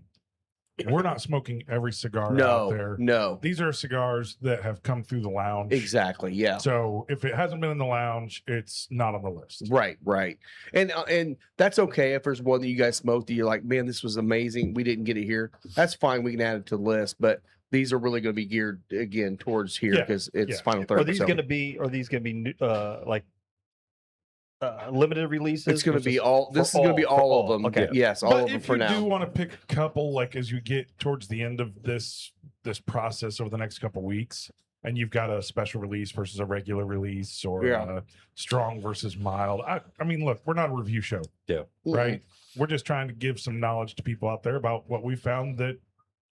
we're not smoking every cigar out No, there. no, These are cigars that have come through the lounge. exactly. Yeah. So if it hasn't been in the lounge, it's not on the list. Right, right. And that's okay if there's one that you guys smoked that you're like, man, this was amazing. We didn't get it here. That's fine. We can add it to the list, but these are really going to be geared again towards here Yeah, because it's yeah. final third. Are these so going to be like limited releases? it's going to be versus- all. This is for going to be all of them. Okay. Yes, all But of them if for you do now. want to pick a couple, like as you get towards the end of this process over the next couple weeks, and you've got a special release versus a regular release, or Yeah. strong versus mild. I mean, look, we're not a review show, right? We're just trying to give some knowledge to people out there about what we found that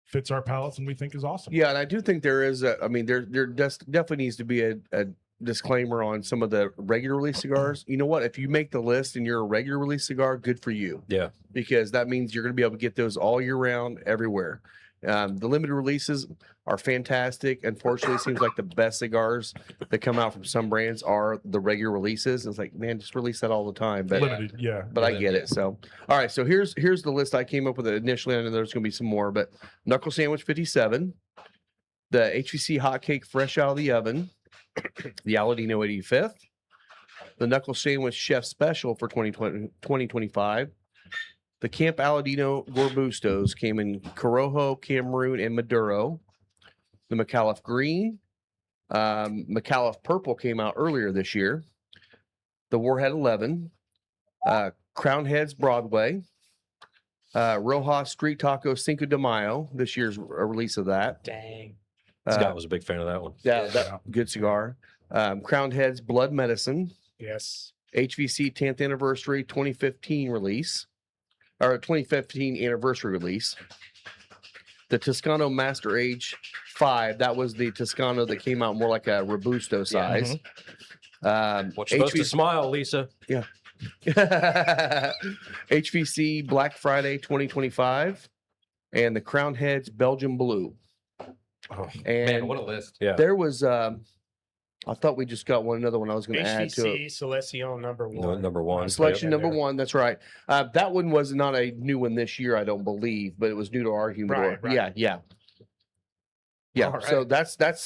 fits our palates and we think is awesome. Yeah, and I do think there is a. I mean, there definitely needs to be a disclaimer on some of the regular release cigars. You know what? If you make the list and you're a regular release cigar, good for you. Yeah. Because that means you're going to be able to get those all year round everywhere. The limited releases are fantastic. Unfortunately, it seems like the best cigars that come out from some brands are the regular releases. It's like, man, just release that all the time. But Limited, yeah. but I get it. So, all right. So here's the list I came up with initially. I know there's going to be some more, but Knuckle Sandwich 57, the HVC Hot Cake Fresh Out of the Oven, the Aladino 85th, the Knuckle Sandwich Chef Special for 2025, the Camp Aladino Gorbustos came in Corojo, Cameroon, and Maduro, the McAuliffe Green, McAuliffe Purple came out earlier this year, the Warhead 11, Crown Heads Broadway, Rojas Street Taco Cinco de Mayo, this year's release of that. Dang. Scott was a big fan of that one. Yeah, Yeah. that good cigar. Crown Heads Blood Medicine, Yes. HVC 10th Anniversary 2015 release, or 2015 anniversary release. The Toscano Master Age 5, that was the Toscano that came out more like a Robusto size. What's supposed to smile, Lisa? HVC Black Friday 2025, and the Crown Heads Belgian Blue. Oh, And Man, what a list. Yeah. there was, I thought we just got another one I was going to add to it. HVC Selection number No, one. number one. Selection Yeah, number there. one. That's right. That one was not a new one this year, I don't believe, but it was new to our humidor. Right. Yeah, yeah, yeah. All So right. that's part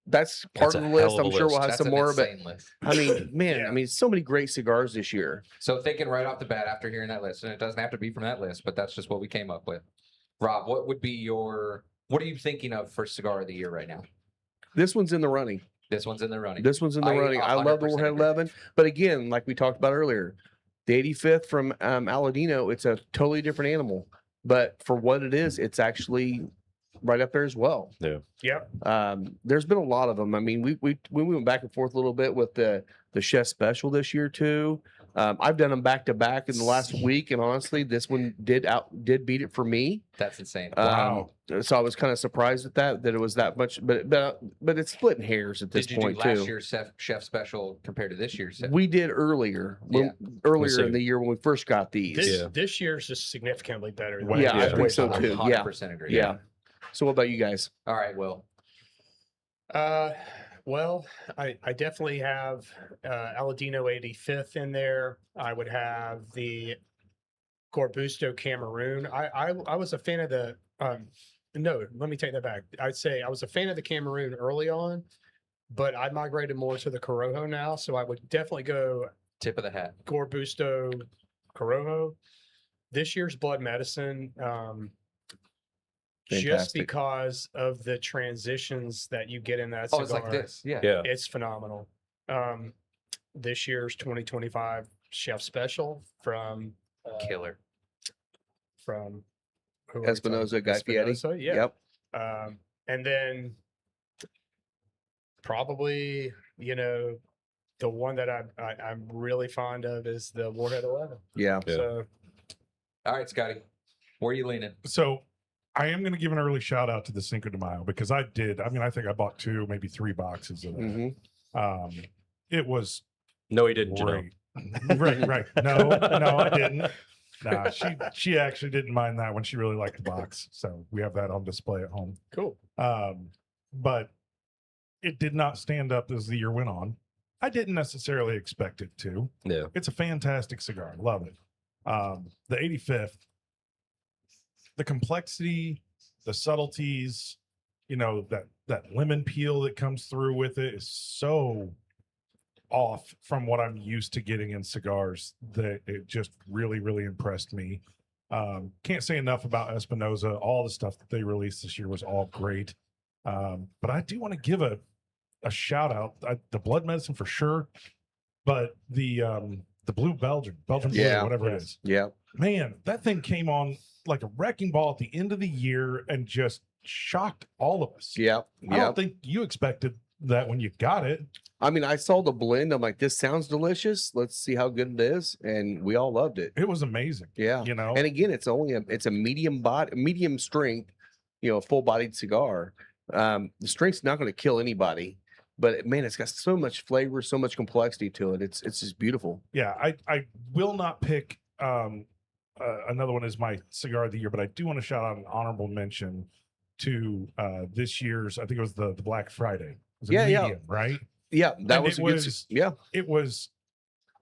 That's of a the hell list. of a I'm sure we'll list. have That's some an more, but insane list. I mean, man, Yeah. I mean, so many great cigars this year. So thinking right off the bat after hearing that list, and it doesn't have to be from that list, but that's just what we came up with. Rob, what are you thinking of for cigar of the year right now? This one's in the running. This one's in the running. This one's in the I running. I love the 100% Warhead agree. 11, but again, like we talked about earlier, the 85th from Aladino, it's a totally different animal, but for what it is, it's actually right up there as well. Yep. There's been a lot of them. I mean, we went back and forth a little bit with the chef special this year too. I've done them back to back in the last week, and honestly, this one did beat it for me. That's insane. Wow. So I was kind of surprised at that it was that much, but it's splitting hairs at this Did you point do last too. year's chef special compared to this year's? We did earlier, earlier in the year when we first got these. This year's is significantly better. Than Way- Yeah, I Yeah. think so too. Yeah, 100% agree. yeah. So what about you guys? All right. Well, Well, I definitely have Aladino 85th in there. I would have the Corbusto Cameroon. I was a fan of the no, let me take that back. I'd say I was a fan of the Cameroon early on, but I migrated more to the Corojo now. So I would definitely go tip of the hat. Corbusto Corojo. This year's Blood Medicine. Just Fantastic. because of the transitions that you get in that Oh, cigar. it's like this. Yeah. Yeah. It's phenomenal. This year's 2025 Chef Special from Killer. from who are we talking- Espinosa, Guy Fieri. Espinosa, yeah. Yep. And then probably, the one that I'm really fond of is the Warhead 11. Yeah. Yeah. So All right, Scotty. Where are you leaning? So I am going to give an early shout out to the Cinco de Mayo because I did. I mean, I think I bought 2, maybe 3 boxes of that. Mm-hmm. It was No, he didn't. Janelle. great. Right. No, I didn't. Nah, she actually didn't mind that one. She really liked the box, so we have that on display at home. cool. But it did not stand up as the year went on. I didn't necessarily expect it to. Yeah. It's a fantastic cigar. Love it. The 85th, the complexity, the subtleties, that lemon peel that comes through with it is so off from what I'm used to getting in cigars that it just really, really impressed me. Can't say enough about Espinosa. All the stuff that they released this year was all great. But I do want to give a shout out. The Blood Medicine for sure, but the Blue Belgian Blue, Yeah. whatever it is. Yeah. Man, that thing came on like a wrecking ball at the end of the year and just shocked all of us. Yeah. I Yeah. don't think you expected that when you got it. I mean, I saw the blend. I'm like, this sounds delicious. Let's see how good it is. And we all loved it. It was amazing. Yeah. And again, it's a medium strength, full bodied cigar. The strength's not going to kill anybody, but man, it's got so much flavor, so much complexity to it. It's just beautiful. Yeah, I will not pick another one as my cigar of the year, but I do want to shout out an honorable mention to this year's. I think it was the Black Friday. It was a medium, right? Yeah, that And was it a good. was- Yeah,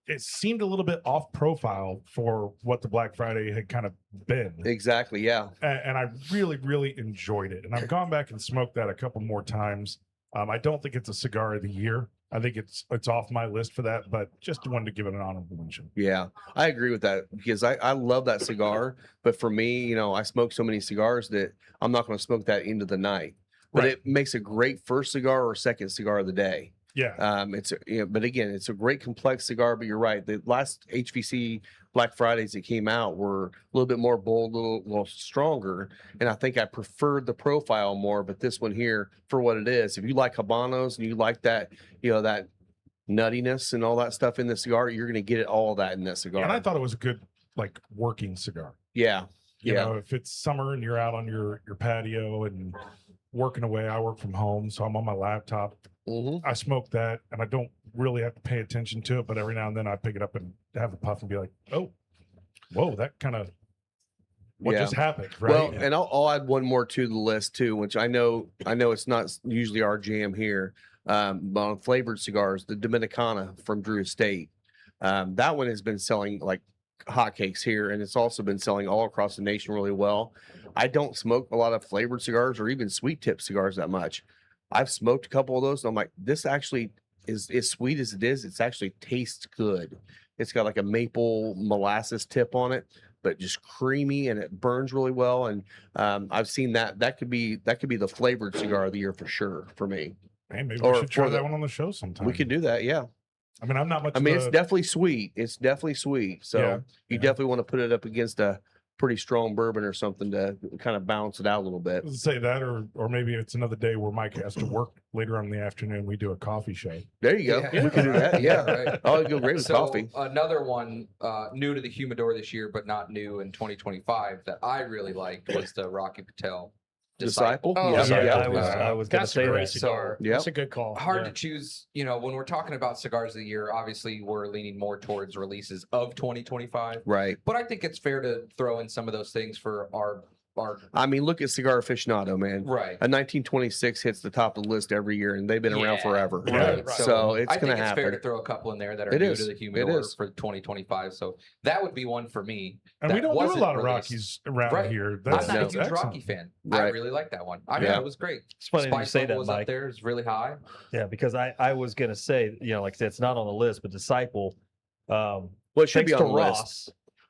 It seemed a little bit off profile for what the Black Friday had kind of been. exactly. Yeah, And I really, really enjoyed it. And I've gone back and smoked that a couple more times. I don't think it's a cigar of the year. I think it's off my list for that, but just wanted to give it an honorable mention. yeah, I agree with that because I love that cigar. But for me, I smoke so many cigars that I'm not going to smoke that into the night. But Right. it makes a great first cigar or second cigar of the day. Yeah. But again, it's a great complex cigar. But you're right. The last HVC Black Fridays that came out were a little bit more bold, a little stronger, and I think I preferred the profile more. But this one here, for what it is, if you like Habanos and you like that, that nuttiness and all that stuff in the cigar, you're going to get all that in that cigar. And I thought it was a good, like, working cigar. Yeah, You yeah, know, if it's summer and you're out on your patio and working away, I work from home, so I'm on my laptop. hmm I smoke that, and I don't really have to pay attention to it, but every now and then I pick it up and have a puff and be like, "Oh, whoa, that kind of what Yeah. just happened?" Right? Well, and I'll add one more to the list too, which I know it's not usually our jam here. But on flavored cigars, the Dominicana from Drew Estate, that one has been selling like hotcakes here, and it's also been selling all across the nation really well. I don't smoke a lot of flavored cigars or even sweet tip cigars that much. I've smoked a couple of those, and I'm like, this actually is as sweet as it is. It's actually tastes good. It's got like a maple molasses tip on it, but just creamy, and it burns really well. And I've seen that could be the flavored cigar of the year for sure for me. Man, maybe or we should try for the- that one on the show sometime. We could do that, yeah. I mean, I'm not much. I mean, of it's a- definitely sweet. It's definitely sweet. So Yeah, you yeah. definitely want to put it up against a pretty strong bourbon or something to kind of balance it out a little bit. Say that, or maybe it's another day where Mike has to work later on in the afternoon. We do a coffee show. There you go. Yeah. We can do that. Yeah. Right. Oh, it'd go great with So coffee. another one new to the humidor this year, but not new in 2025 that I really liked was the Rocky Patel Disciple. Oh, Yep, yeah, yep. I was going to That's a say great that. cigar. Yep. That's a good call. Hard Yeah. to choose. You know, when we're talking about cigars of the year, obviously we're leaning more towards releases of 2025. Right. But I think it's fair to throw in some of those things for our I mean, look at Cigar Aficionado, man. right. A 1926 hits the top of the list every year, and they've been around Yeah, forever. right, right. So it's I going think to it's fair to happen. throw a couple in there that are It new is. to the It humidor is. for 2025. So that would be one for me. And we that don't do a wasn't lot of released. Rockies around Right. here. I'm That's, not a that's huge excellent. Rocky fan. I Right. really like that one. I Yeah. thought it was great. It's funny that you Spice say level that, was up Mike. there. It's really high. Yeah, because I was going to say, like I said, it's not on the list, but Disciple, Well, it should thanks be to on the list. Ross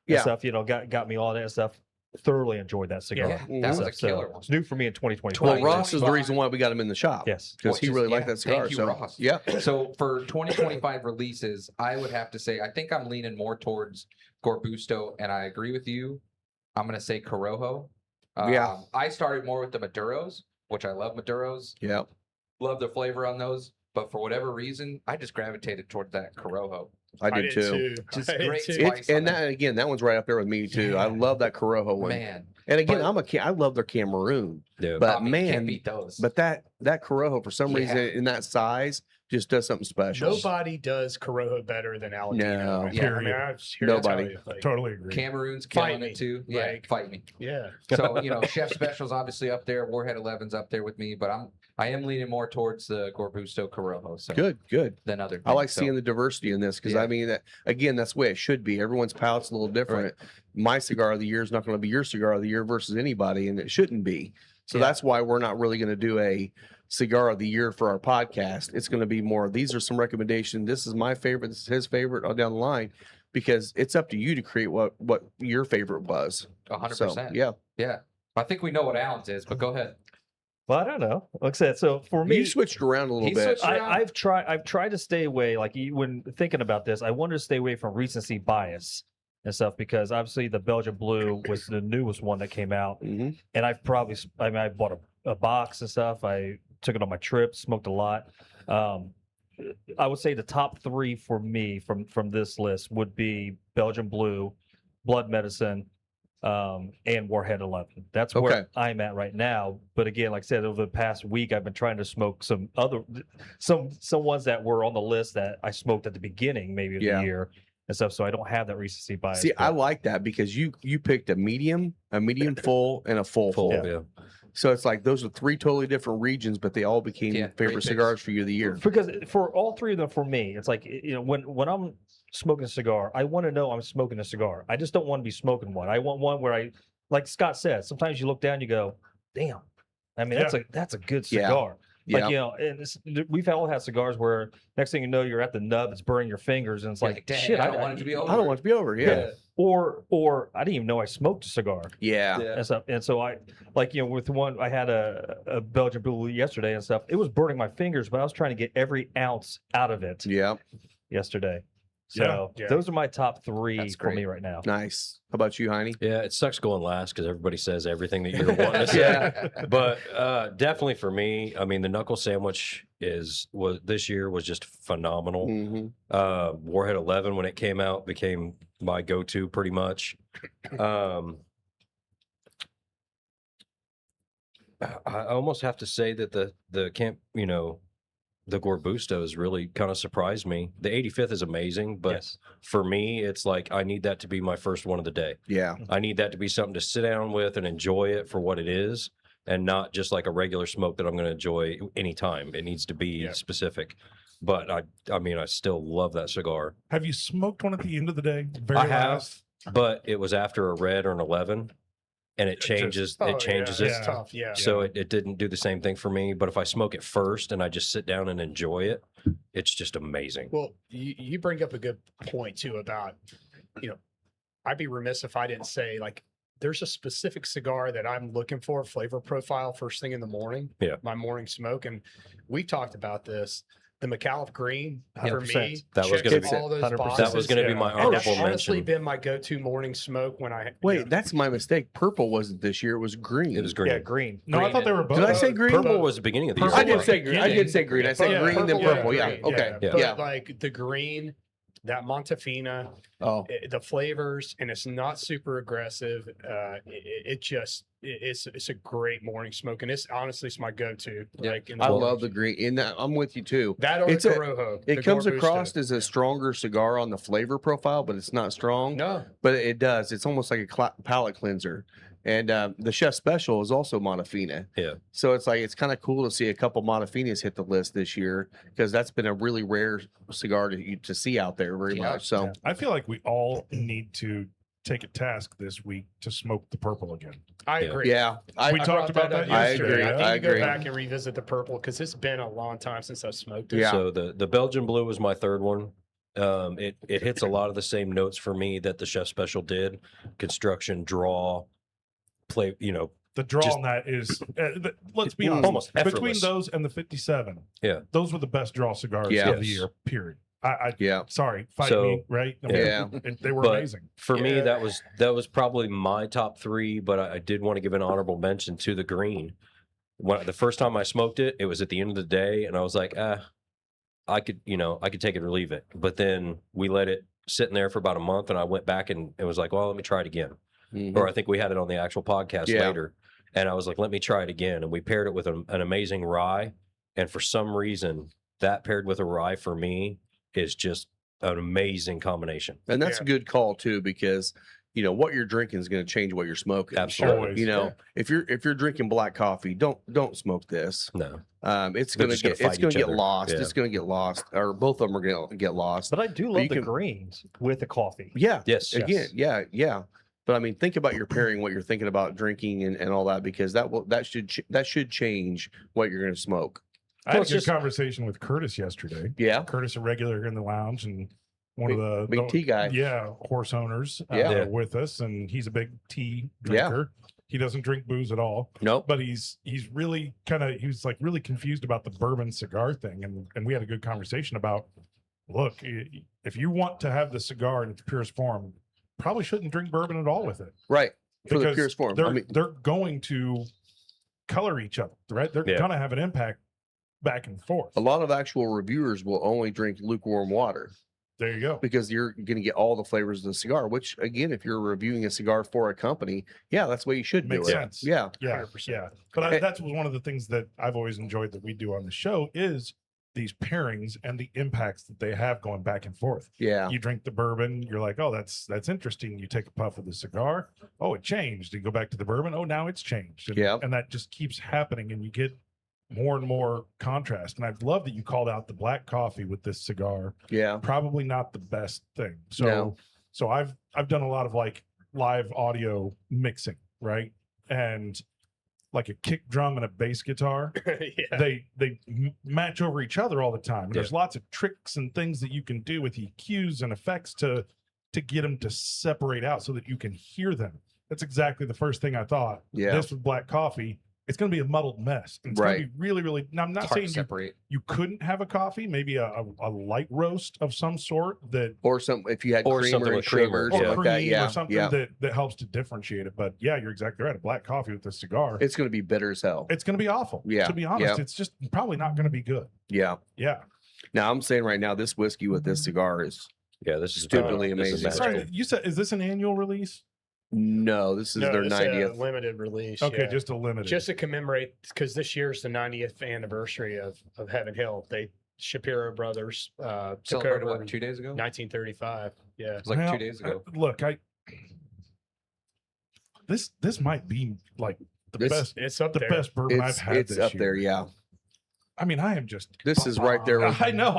and Yeah. stuff, got me all that stuff. Thoroughly enjoyed that cigar. Yeah, that was a So, killer one. it's new for me in 2020. Well, 2025. Ross is the reason why we got him in the shop. Yes. Because he Which is- really liked yeah, that cigar. thank you, So, Ross. yeah. So for 2025 releases, I would have to say I think I'm leaning more towards Gorbusto, and I agree with you. I'm going to say Corojo. Yeah. I started more with the Maduros, which I love Maduros. Yeah. Love the flavor on those. But for whatever reason, I just gravitated toward that Corojo. I did too. Just I did great too. spice. And on that again, that one's right up there with me too. I love that Corojo one. man. And again, But- I love their Cameroon, Yeah. but I mean, man, can't beat those. but that Corojo for some reason Yeah. in that size just does something special. Nobody does Corojo better than Aladino. No. man. Yeah. I mean, I'm just here to tell Nobody. you, like, Totally agree. Cameroon's Fight killing me. it too. Yeah, Like- fight me. yeah. So Chef Special's obviously up there. Warhead 11's up there with me, but I am leaning more towards the Gorbusto Corojo. So Good. than other. I like things. So, seeing the diversity in this because Yeah. I mean that again, that's the way it should be. Everyone's palate's a little different. My cigar of the year is not going to be your cigar of the year versus anybody, and it shouldn't be. So Yeah. that's why we're not really going to do a cigar of the year for our podcast. It's going to be more. These are some recommendations. This is my favorite. This is his favorite. All down the line, because it's up to you to create what your favorite was. 100%. So, Yeah. I think we know what Allen's is, but go ahead. Well, I don't know. Like I said, so for me, you switched around a little He bit. switched around. I've tried to stay away. Like when thinking about this, I wanted to stay away from recency bias and stuff because obviously the Belgian Blue was the newest one that came out, Mhm. and I bought a box and stuff. I took it on my trip, smoked a lot. I would say the top three for me from this list would be Belgian Blue, Blood Medicine, and Warhead 11. That's where Okay. I'm at right now. But again, like I said, over the past week, I've been trying to smoke some ones that were on the list that I smoked at the beginning, maybe of Yeah. the year and stuff. So I don't have that recency bias. See, I but like that because you picked a medium full, and a full. Full, Yeah. yeah. So it's like those are three totally different regions, but they all became Yeah, great favorite picks. cigars for you of the year. because for all three of them, for me, it's like when I'm smoking a cigar, I want to know I'm smoking a cigar. I just don't want to be smoking one. I want one where like Scott said, sometimes you look down, you go, damn. I mean, that's a good Yeah. cigar. Yeah. Like, and we've all had cigars where next thing you know, you're at the nub, it's burning your fingers, and it's You're like, "Dang, shit, I don't want it to be over. I don't want it to be over. Yeah. Or I didn't even know I smoked a cigar Yeah. and stuff. And so I with one, I had a Belgian Blue yesterday and stuff. It was burning my fingers, but I was trying to get every ounce out of it Yeah. yesterday. Yeah. So Yeah. those are my top three That's for me great. right now. Nice. How about you, Heine? Yeah, it sucks going last because everybody says everything that you're wanting to say. Yeah. But definitely for me, I mean, the knuckle sandwich was this year was just phenomenal. hmm Warhead 11 when it came out became my go-to pretty much. I almost have to say that the camp, the Gorbustos really kind of surprised me. The 85th is amazing, but Yes. for me, it's like I need that to be my first one of the day. Yeah. I need that to be something to sit down with and enjoy it for what it is, and not just like a regular smoke that I'm going to enjoy anytime. It needs to be Yeah. specific. But I mean, I still love that cigar. Have you smoked one at the end of the day? Very I have, last? but it was after a red or an 11, and it changes. Oh, It changes yeah, it. It's tough. Yeah. So it didn't do the same thing for me. But if I smoke it first and I just sit down and enjoy it, it's just amazing. Well, you bring up a good point too about, I'd be remiss if I didn't say like there's a specific cigar that I'm looking for, flavor profile first thing in the morning. Yeah. My morning smoke. And we talked about this. the McAuliffe Green for 100%. me. That was checks gonna be- all those 100%. boxes. That was going to be my And that's honorable honestly mention. been my go-to morning smoke when I Wait, that's my mistake. Purple wasn't this year. It was green. It was green. Yeah, green. No, I Green thought they and- were both. Did I say green? Purple was the beginning of the year. I did wasn't say it? green. I did say green. I said Yeah, green, then purple, purple. Yeah. green, Okay. yeah. But Yeah. like the green, that Montefina, Oh, the flavors, and it's not super aggressive. It's a great morning smoke, and it's honestly it's my go-to. Yeah. Like in the I morning. love the green. And I'm with you too. that or the it's a- Corojo. It the comes Gorbusto. across as a stronger cigar on the flavor profile, but it's not strong. No, But it does. It's almost like a palate cleanser. And the Chef Special is also Montefina. Yeah. So it's like it's kind of cool to see a couple Montefinas hit the list this year because that's been a really rare cigar to see out there very Yeah. much. So I feel like we all need to take a task this week to smoke the purple again. I Yeah. agree. yeah, I, We I talked brought about that up I yesterday. agree. I need I to go agree. back and revisit the purple because it's been a long time since I've smoked it. Yeah. So the Belgian blue was my third one. It hits a lot of the same notes for me that the Chef Special did. Construction, draw, play, The draw Just- on that is, let's be Mm. honest, almost between effortless. those and the 57, Yeah. those were the best draw cigars Yeah. of the Yes. year, period. I yeah, sorry, fight So, me, right? I mean, Yeah. they were But- amazing. For me, Yeah. that was probably my top three, but I did want to give an honorable mention to the green. When the first time I smoked it, it was at the end of the day, and I was like, I could take it or leave it. But then we let it sit in there for about a month, and I went back and it was like, well, let me try it again. Mhm. Or I think we had it on the actual podcast Yeah. later, and I was like, let me try it again, and we paired it with an amazing rye, and for some reason, that paired with a rye for me is just an amazing combination. and that's Yeah. a good call too because what you're drinking is going to change what you're smoking. Absolutely. Always. If you're drinking black coffee, don't smoke this. No, It's They're gonna just gonna get it's fight gonna each get other. lost. Yeah. It's gonna get lost, or both of them are gonna get lost. But I do love you the can- greens with the coffee. Yeah. yes, Again, yeah. But I mean, think about your pairing, what you're thinking about drinking and all that, because that should change what you're gonna smoke. I had a it's good just- conversation with Curtis yesterday. Yeah. Curtis, a regular in the lounge, and one of the Big tea guy. yeah, horse owners Yeah. with us, and he's a big tea Yeah. drinker. He doesn't drink booze at all, Nope. but he's really he was like really confused about the bourbon cigar thing, and we had a good conversation about, look, if you want to have the cigar in its purest form, probably shouldn't drink bourbon at all with it, Right. For the because purest form. They're I mean, they're going to color each other, right? They're Yeah. going to have an impact back and forth. a lot of actual reviewers will only drink lukewarm water There you go. because you're gonna get all the flavors of the cigar. Which, again, if you're reviewing a cigar for a company, yeah, that's what you should Makes do. It. sense. Yeah. Yeah, 100%. yeah. But Eh. that's one of the things that I've always enjoyed that we do on the show is these pairings and the impacts that they have going back and forth. Yeah. You drink the bourbon, you're like, oh, that's interesting. You take a puff of the cigar, oh, it changed. You go back to the bourbon, oh, now it's changed. And, Yeah. and that just keeps happening, and you get more and more contrast. And I love that you called out the black coffee with this cigar. Yeah. Probably not the best thing. So No. so I've done a lot of like live audio mixing, right? And like a kick drum and a bass guitar, yeah. they match over each other all the time. And there's lots of tricks and things that you can do with EQs and effects to get them to separate out so that you can hear them. That's exactly the first thing I thought. Yeah. This with black coffee, it's going to be a muddled mess. It's going to be really, really. Now, I'm not It's hard saying to separate. you couldn't have a coffee, maybe a light roast of some sort that Or if you had Or creamer something and with creamer, sugar or or something yeah. like that. cream Yeah. or something Yeah. that helps to differentiate it. But yeah, you're exactly right. A black coffee with a cigar, It's going to be bitter as hell. it's going to be awful. Yeah, To be honest, yeah. it's just probably not going to be good. Yeah. Yeah. Now I'm saying right now, this whiskey with this cigar is Yeah, this is Stupidly this is amazing. magical. Sorry, you said, is this an annual release? no. This is their it's 90th. a limited release. Okay, yeah. just a limited. just to commemorate because this year's the 90th anniversary of Heaven Hill. They Shapiro brothers took Celebrated over what, in 2 days ago? 1935. Yeah. It was like Well, 2 days ago. Look, this might be like the This- best It's up the there. best bourbon I've It's had it's this up year. there. Yeah. I mean, I am just. This is right there. with- I know.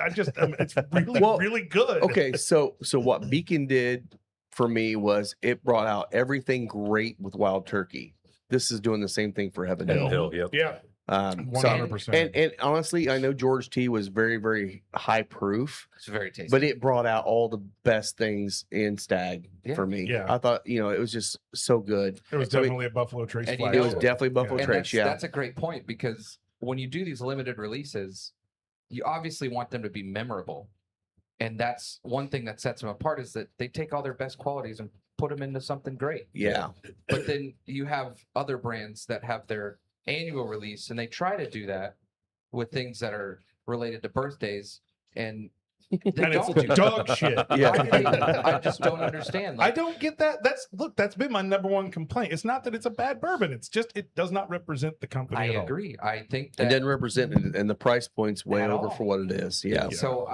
It's really, Well, really good. Okay, so what Beacon did for me was it brought out everything great with Wild Turkey. This is doing the same thing for Heaven Hill. Hill, yep. Yeah. 100%. And honestly, I know George T was very, very high proof, It's very tasty. but it brought out all the best things in Stag Yeah. for me. Yeah. I thought, it was just so good. It was I mean, definitely a Buffalo Trace and you flag. It was know- definitely Buffalo Yeah. and Trace. that's, Yeah. that's a great point because when you do these limited releases, you obviously want them to be memorable. And that's one thing that sets them apart is that they take all their best qualities and put them into something great. Yeah. But then you have other brands that have their annual release and they try to do that with things that are related to birthdays, and they And don't do it's dog shit. Yeah. I just don't understand. I Like, don't get that. That's been my number one complaint. It's not that it's a bad bourbon. It's just it does not represent the company. I at all. agree. I think It that doesn't represent it, and the price point's way At over all. for what it is. Yeah. So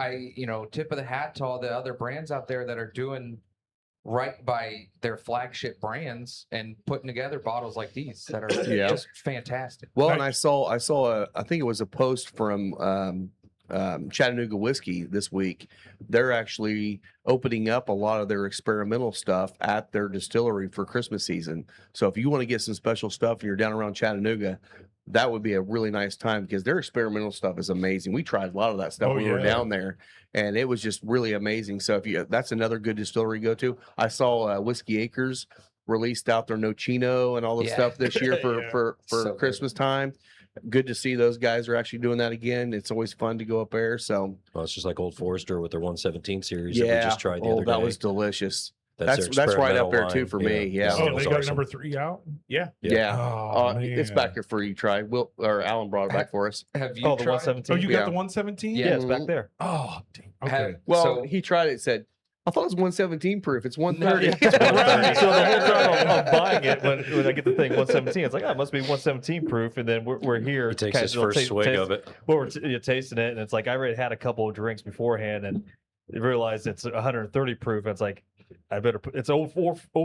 tip of the hat to all the other brands out there that are doing right by their flagship brands and putting together bottles like these that are Yeah. just fantastic. Well, and I saw I think it was a post from Chattanooga Whiskey this week. They're actually opening up a lot of their experimental stuff at their distillery for Christmas season. So if you want to get some special stuff and you're down around Chattanooga, that would be a really nice time because their experimental stuff is amazing. We tried a lot of that stuff Oh, when we were yeah. down there, and it was just really amazing. So that's another good distillery to go to. I saw Whiskey Acres released out their Nocino and all the Yeah. stuff this year for Yeah. for So good. Christmas time. Good to see those guys are actually doing that again. It's always fun to go up there. So Well, it's just like Old Forester with their 117 series that we yeah, just tried the oh, other that day. was delicious. That's That's right up there too for me. Yeah. Oh, That was they got awesome. number 3 out. Yeah. Yeah. Oh, It's man. back there for you. Try. Will or Alan brought it back for us. Have you Oh, the tried? 117. Oh, you Yeah. got the 117? Yeah. Yeah, it's back there. Oh, dang. Have- Okay. Well, so- he tried it. And said, "I thought it was 117 proof. It's 130." So the whole time I'm buying it, when I get the thing 117, it's like, oh, it must be 117 proof. And then we're here. He takes kinda his first swig of it. Well, we're tasting it, and it's like I already had a couple of drinks beforehand, and realized it's 130 proof. And it's like, I better put. It's Old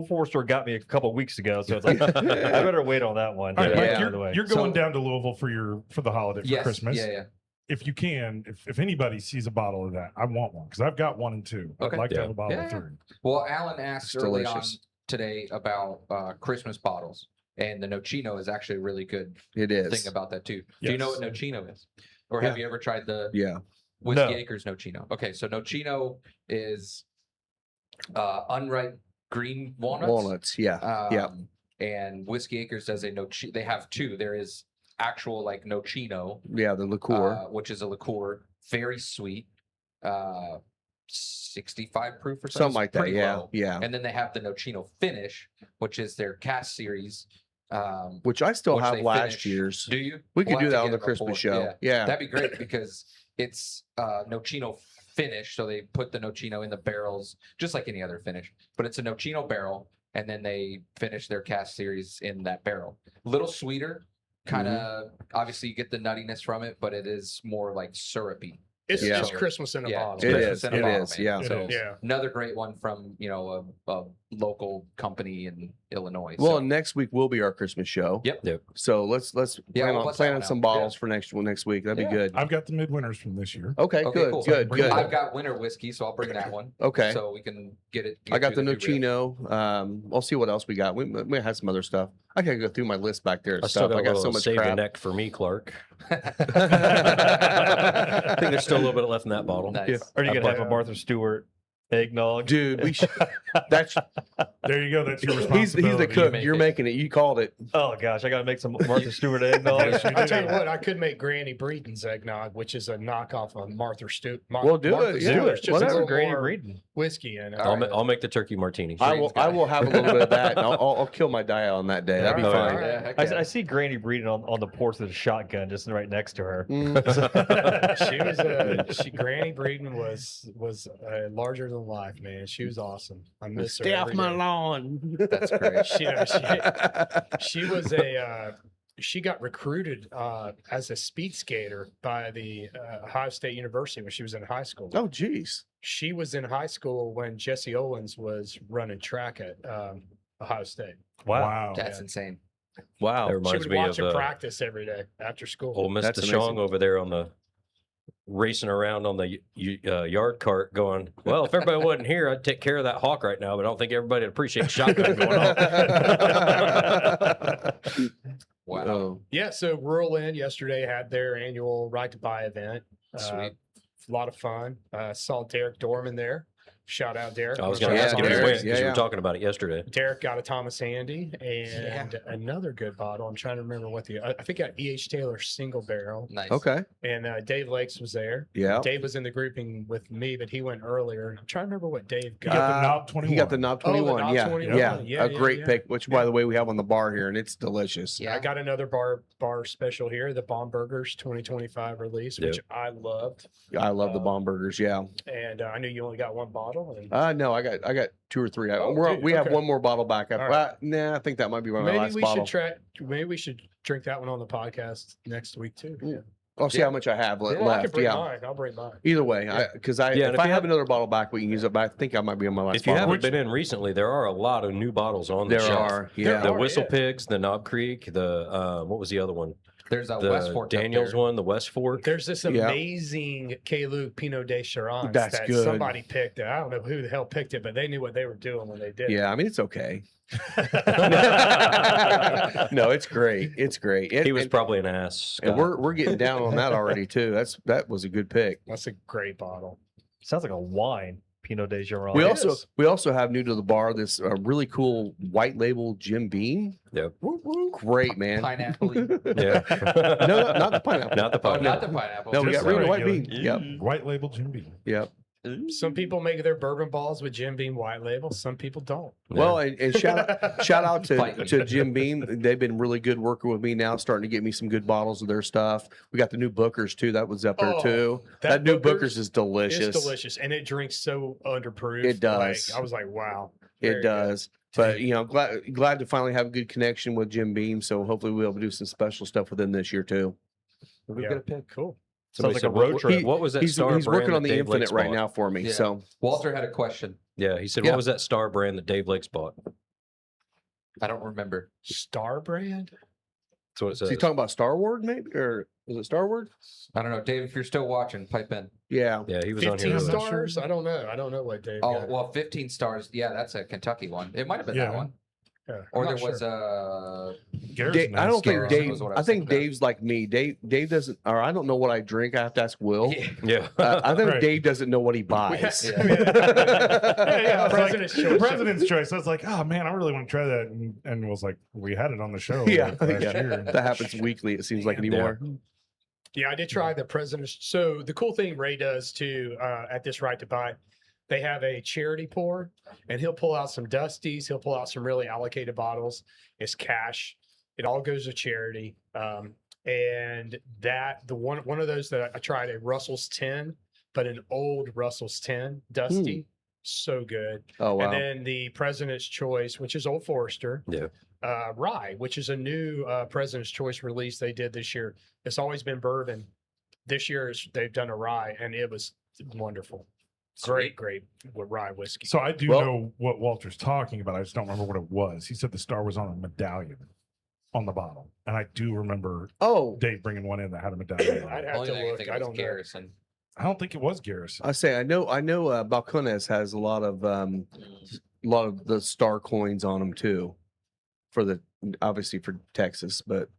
Forester got me a couple of weeks ago, so it's like I better wait on that one. All right, Yeah. Mike, Out of the way. you're going So- down to Louisville for the holiday for Yes. Christmas. Yeah. If you can, if anybody sees a bottle of that, I want one because I've got 1 and 2. Okay. I'd like to Yeah. have a bottle Yeah, of yeah. 3. Well, Alan asked It's early on delicious. today about Christmas bottles, and the Nocino is actually a really good It is. thing about that too. Do you know Yes. what Nocino is, or have you ever tried the Yeah. Whiskey No. Acres Nocino? Okay, so Nocino is unripe green walnuts. Walnuts. Yeah. Yeah. And Whiskey Acres does a Nocino. They have two. There is actual like Nocino, Yeah. The liqueur. which is a liqueur, very sweet, 65 proof or Something like that. pretty Yeah. low. Yeah. And then they have the Nocino Finish, which is their cast series. Which I still which have they last finish. year's. Do you? We could We'll do have that to on get the it Christmas before- show. Yeah. That'd be great because it's Nocino Finish. So they put the Nocino in the barrels, just like any other finish, but it's a Nocino barrel. And then they finish their cast series in that barrel. Little sweeter, kind of, obviously you get the nuttiness from it, but it is more like syrupy. It's Yeah. just Christmas in a Yeah, bottle. It Christmas is. in a It bottle, is. man. Yeah. It So is. Yeah. another great one from a local company in Illinois. Well, So, next week will be our Christmas show. Yep. Yep. So let's Yeah, plan we'll on bust that planning one some out. bottles for next week. That'd Yeah. be good. I've got the midwinters from this year. Okay. Okay, Good. cool. Good. Bring it Good. on. I've got winter whiskey, so I'll bring that one. Okay. So we can get it. I got the through two ribs. Nocino. I'll see what else we got. We have some other stuff. I gotta go through my list back there. Of I still stuff. got I a got so little much save the crap. neck for me, Clark. I think there's still a little bit left in that bottle. Nice. Are you I gonna have bought- a Martha Stewart eggnog? Dude, we should, that's There you go. That's your he's responsibility. the cook. make You're it. making it. You called it. Oh gosh, I gotta make some Martha Stewart eggnog. Yes, you I tell you do. what, I could make Granny Breeden's eggnog, which is a knockoff of Martha Stewart. Well, do it, yeah, Stewart's just whatever. a little Granny more Breeden. whiskey in it. I'll make the turkey martini. I Dreams will. I guy. will have a little bit of that. And I'll kill my diet on that day. That'd be All right, fine. all right. Yeah, heck I, yeah. I see Granny Breeden on the porch with a shotgun just right next to her. She was Granny Breeden was larger than life, man. She was awesome. I miss her. Stay off every my day. lawn. That's great. She was she got recruited as a speed skater by the Ohio State University when she was in high school. Oh, geez. She was in high school when Jesse Owens was running track at Ohio State. Wow. Wow. That's insane. Wow. That She reminds would me watch of her practice every day after school. old Miss That's DeShong amazing. over there on the racing around on the yard cart going, well, if everybody wasn't here, I'd take care of that hawk right now, but I don't think everybody would appreciate shotgun going on. Wow. Oh, Yeah, so Rural Inn yesterday had their annual Right to Buy event. Sweet. A lot of fun. Saw Derek Dorman there Shout out Derek. I was Shout going to out ask you Derek. this Derek. because Yeah, you yeah. were talking about it yesterday. Derek got a Thomas Andy and another good bottle. I'm trying to remember what I think got E.H. Taylor single barrel. Nice. Okay. And Dave Lakes was there. Yeah. Dave was in the grouping with me, but he went earlier. I'm trying to remember what Dave He got. got the knob 21. He got the knob Oh, the 21. knob yeah. 21. Yeah. Yeah, A great yeah. pick, which by the way we have on the bar here, and it's delicious. Yeah. I got another bar special here, the Bomb Burgers 2025 release, which Yep. I loved. I love the bomb burgers. Yeah. And I knew you only got one bottle. And No, I got 2 or 3. Oh, dude, We have okay. one more bottle back. All right. Nah, I think that might be my maybe last we bottle. should try. Maybe we should drink that one on the podcast next week too. Yeah. I'll see how much I have I can left. bring Yeah. mine. I'll bring mine. Either way, Yeah. because Yeah, and if if I you have have- another bottle back, we can use it. But I think I might be on my last If you bottle. haven't been in recently, there are a lot of new bottles on the There shelf. are. There Yeah. The are, Whistle yeah. Pigs, the Knob Creek, the what was the other one? There's a The West Fork. up Daniels there. one, the West Fork. There's this Yeah. amazing K-Luke Pinot de Charance That's that good. somebody picked. I don't know who the hell picked it, but they knew what they were doing when they did. Yeah, I mean it's okay. No, it's great. It's great. He was and, probably an ass. and Scott. we're getting down on that already too. That was a good pick. That's a great bottle. Sounds like a wine, Pinot de Giron. We it also is. we also have new to the bar this really cool white label Jim Beam. Yep. Great man. Pineapple. Yeah. No, not the pineapple. Not the Oh, pineapple. not the pineapple. No, we Just got regular the white regular. bean. Yep. White label Jim Beam. Yep. Some people make their bourbon balls with Jim Beam white label. Some people don't. Well, and shout out Fight. to Jim Beam. They've been really good working with me now, starting to get me some good bottles of their stuff. We got the new Bookers too. That was up there Oh, too. that That new Booker's Bookers is delicious. It's delicious, and it drinks so underproof. It does. Like, I was like, wow. It Very good. does. But glad to finally have a good connection with Jim Beam. So hopefully we'll be able to do some special stuff with him this year too. We've Yeah. got a pick. Cool. Somebody like said, a road what, trip. What was that He's star working brand on that the Dave Infinite Lakes right bought? now for me. Yeah. So Walter had a question. Yeah, he said, Yeah. what was that star brand that Dave Lakes bought? I don't remember. Star brand. That's what it is says. he talking about Star Wars maybe, or was it Star Wars? I don't know. Dave, if you're still watching, pipe in. Yeah. Yeah, he was on 15 here. earlier. stars. I don't know. I don't know what Dave. Oh, got. well, 15 stars. Yeah, that's a Kentucky one. It might have been Yeah. that one. Yeah, Or I'm there not was sure. Garrison I has don't think stars. Dave- Dave. was what I I was think thinking of. Dave's like me. Dave doesn't, or I don't know what I drink. I have to ask Will. Yeah. Yeah. I think Right. Dave doesn't know what he buys. Yeah. Yeah, it's like President's choice. President's choice. I was like, oh man, I really want to try that, and was like, we had it on the show. Yeah, last yeah. year. That happens weekly. It seems like anymore. Yeah, I did try the president's. So the cool thing Ray does too at this Right to Buy, they have a charity pour, and he'll pull out some Dusties. He'll pull out some really allocated bottles. It's cash. It all goes to charity. And that the one of those that I tried, a Russell's 10, but an old Russell's 10 Dusty, so good. Oh wow. And then the President's Choice, which is Old Forester. Yeah. Rye, which is a new President's Choice release they did this year. It's always been bourbon. This year they've done a rye, and it was wonderful. Great with rye whiskey. So I do Well- know what Walter's talking about. I just don't remember what it was. He said the star was on a medallion on the bottle, and I do remember Oh, Dave bringing one in that had a medallion. on I'd it. have Only to thing I look. think I of don't is know. Garrison. I don't think it was Garrison. I say I know. Balcones has a lot of the star coins on them too, for the obviously for Texas. But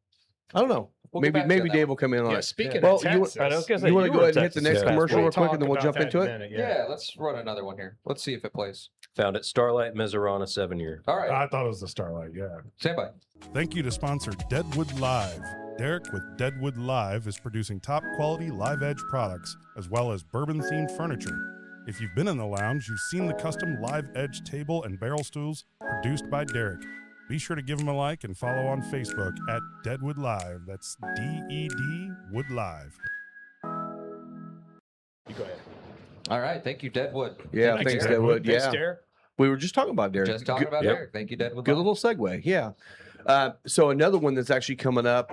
I don't know. We'll get back to maybe that Dave one. will come in on Yeah, it. speaking Well, of you wa- Texas, I was gonna say, You want to you go were ahead and hit the Texas next this past commercial week. real quick, talk and then we'll about jump that into in a it. minute, Yeah, let's run another one here. Let's see if it plays. Found it. Starlight Mizorana 7-year. All right. I thought it was the Starlight. Yeah. Stand by. Thank you to sponsor Deadwood Live. Derek with Deadwood Live is producing top quality live edge products as well as bourbon themed furniture. If you've been in the lounge, you've seen the custom live edge table and barrel stools produced by Derek. Be sure to give him a like and follow on Facebook at Deadwood Live. That's DED Wood Live. You go ahead. All right. Thank you, Deadwood. Yeah, Thanks, thanks, Derek. Deadwood. Thanks, Yeah, Derek. we were just talking about Derek. Just talking about Yep. Derek. Thank you, Deadwood. Good little segue. Yeah. So another one that's actually coming up,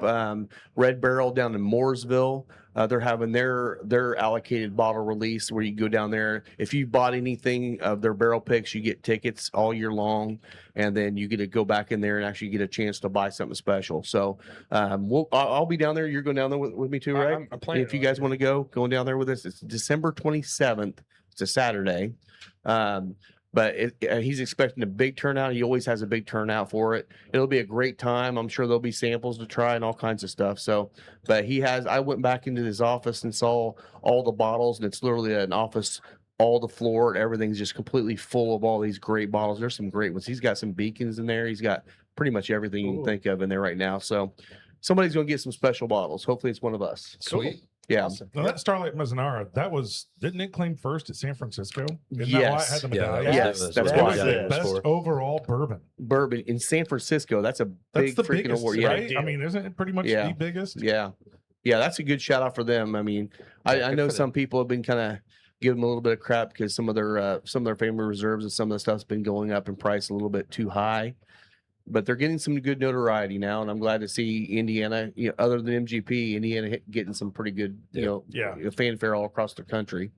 Red Barrel down in Mooresville. They're having their allocated bottle release where you go down there. If you bought anything of their barrel picks, you get tickets all year long, and then you get to go back in there and actually get a chance to buy something special. So I'll be down there. You're going down there with me too, right? I'm planning If you on guys it. want to go, going down there with us, it's December 27th. It's a Saturday. But he's expecting a big turnout. He always has a big turnout for it. It'll be a great time. I'm sure there'll be samples to try and all kinds of stuff. So, but I went back into his office and saw all the bottles, and it's literally an office all the floor and everything's just completely full of all these great bottles. There's some great ones. He's got some beacons in there. He's got pretty much everything you can Ooh. think of in there right now. So somebody's going to get some special bottles. Hopefully it's one of us. Sweet. Yeah. Awesome. Now, that Starlight Mazzanara, didn't it claim first at San Francisco? Isn't that why it Yes. had the Yeah, medallion? Yes, was- that's what That why. was the the medallion was best for. overall bourbon. Bourbon in San Francisco. That's a That's big the freaking biggest, award. Yeah. right? I mean, isn't it pretty much Yeah. the biggest? Yeah. Yeah. That's a good shout out for them. I mean, I good know for some people have been kind of giving them a little bit of crap because some of their family reserves and some of the stuff's been going up in price a little bit too high. But they're getting some good notoriety now, and I'm glad to see Indiana, other than MGP, Indiana getting some pretty good, Yeah. fanfare all across the country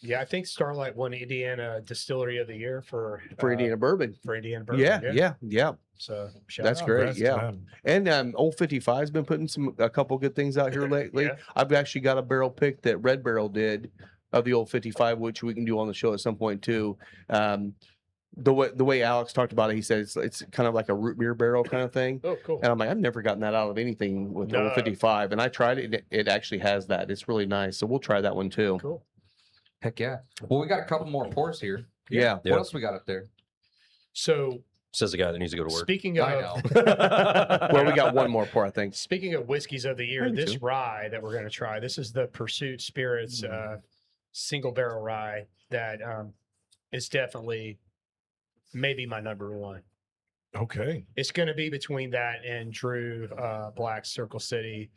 Yeah, I think Starlight won Indiana Distillery of the Year for Indiana bourbon. For Indiana bourbon. Yeah. So shout That's out. great. Congrats to Yeah. them. And Old 55 has been putting a couple good things out here lately. Yeah. I've actually got a barrel pick that Red Barrel did of the Old 55, which we can do on the show at some point too. The way Alex talked about it, he said it's kind of like a root beer barrel kind of thing. Oh, cool. And I'm like, I've never gotten that out of anything with No. Old 55. And I tried it. It actually has that. It's really nice. So we'll try that one too. Cool. Heck yeah. Well, we got a couple more pours here. Yeah. Yeah. What else we got up there? So Says the guy that needs to go to work. speaking I of know. Well, we got one more pour, I think. speaking of whiskeys of the year, Maybe this two. rye that we're going to try, this is the Pursuit Spirits single barrel rye that is definitely maybe my number one. Okay. It's going to be between that and Drew Black's Circle City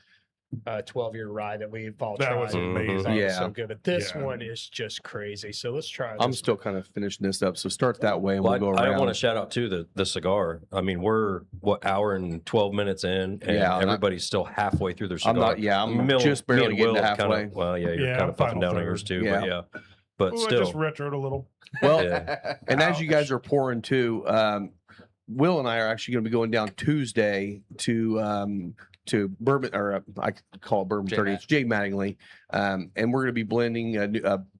12-year rye that we've all That tried. was Mhm. amazing. Thought it was Yeah. so good, but this Yeah. one is just crazy. So let's try. I'm this still kind of finishing this up. So start that way and Well, we'll go I around. want to shout out to the cigar. I mean, we're hour and 12 minutes in, and Yeah, and everybody's still halfway through their cigar. I'm not, yeah, I'm Mill- just me barely and getting Will to have halfway. kinda, well, yeah, you're Yeah, kind of puffing final down on yours third. too, but Yeah. yeah. But Ooh, I still, just retroed a little. Well, yeah. and as you guys are pouring too, Will and I are actually going to be going down Tuesday to Bourbon, or I call it Bourbon J 30. Matt. It's Jay Mattingly. And we're going to be blending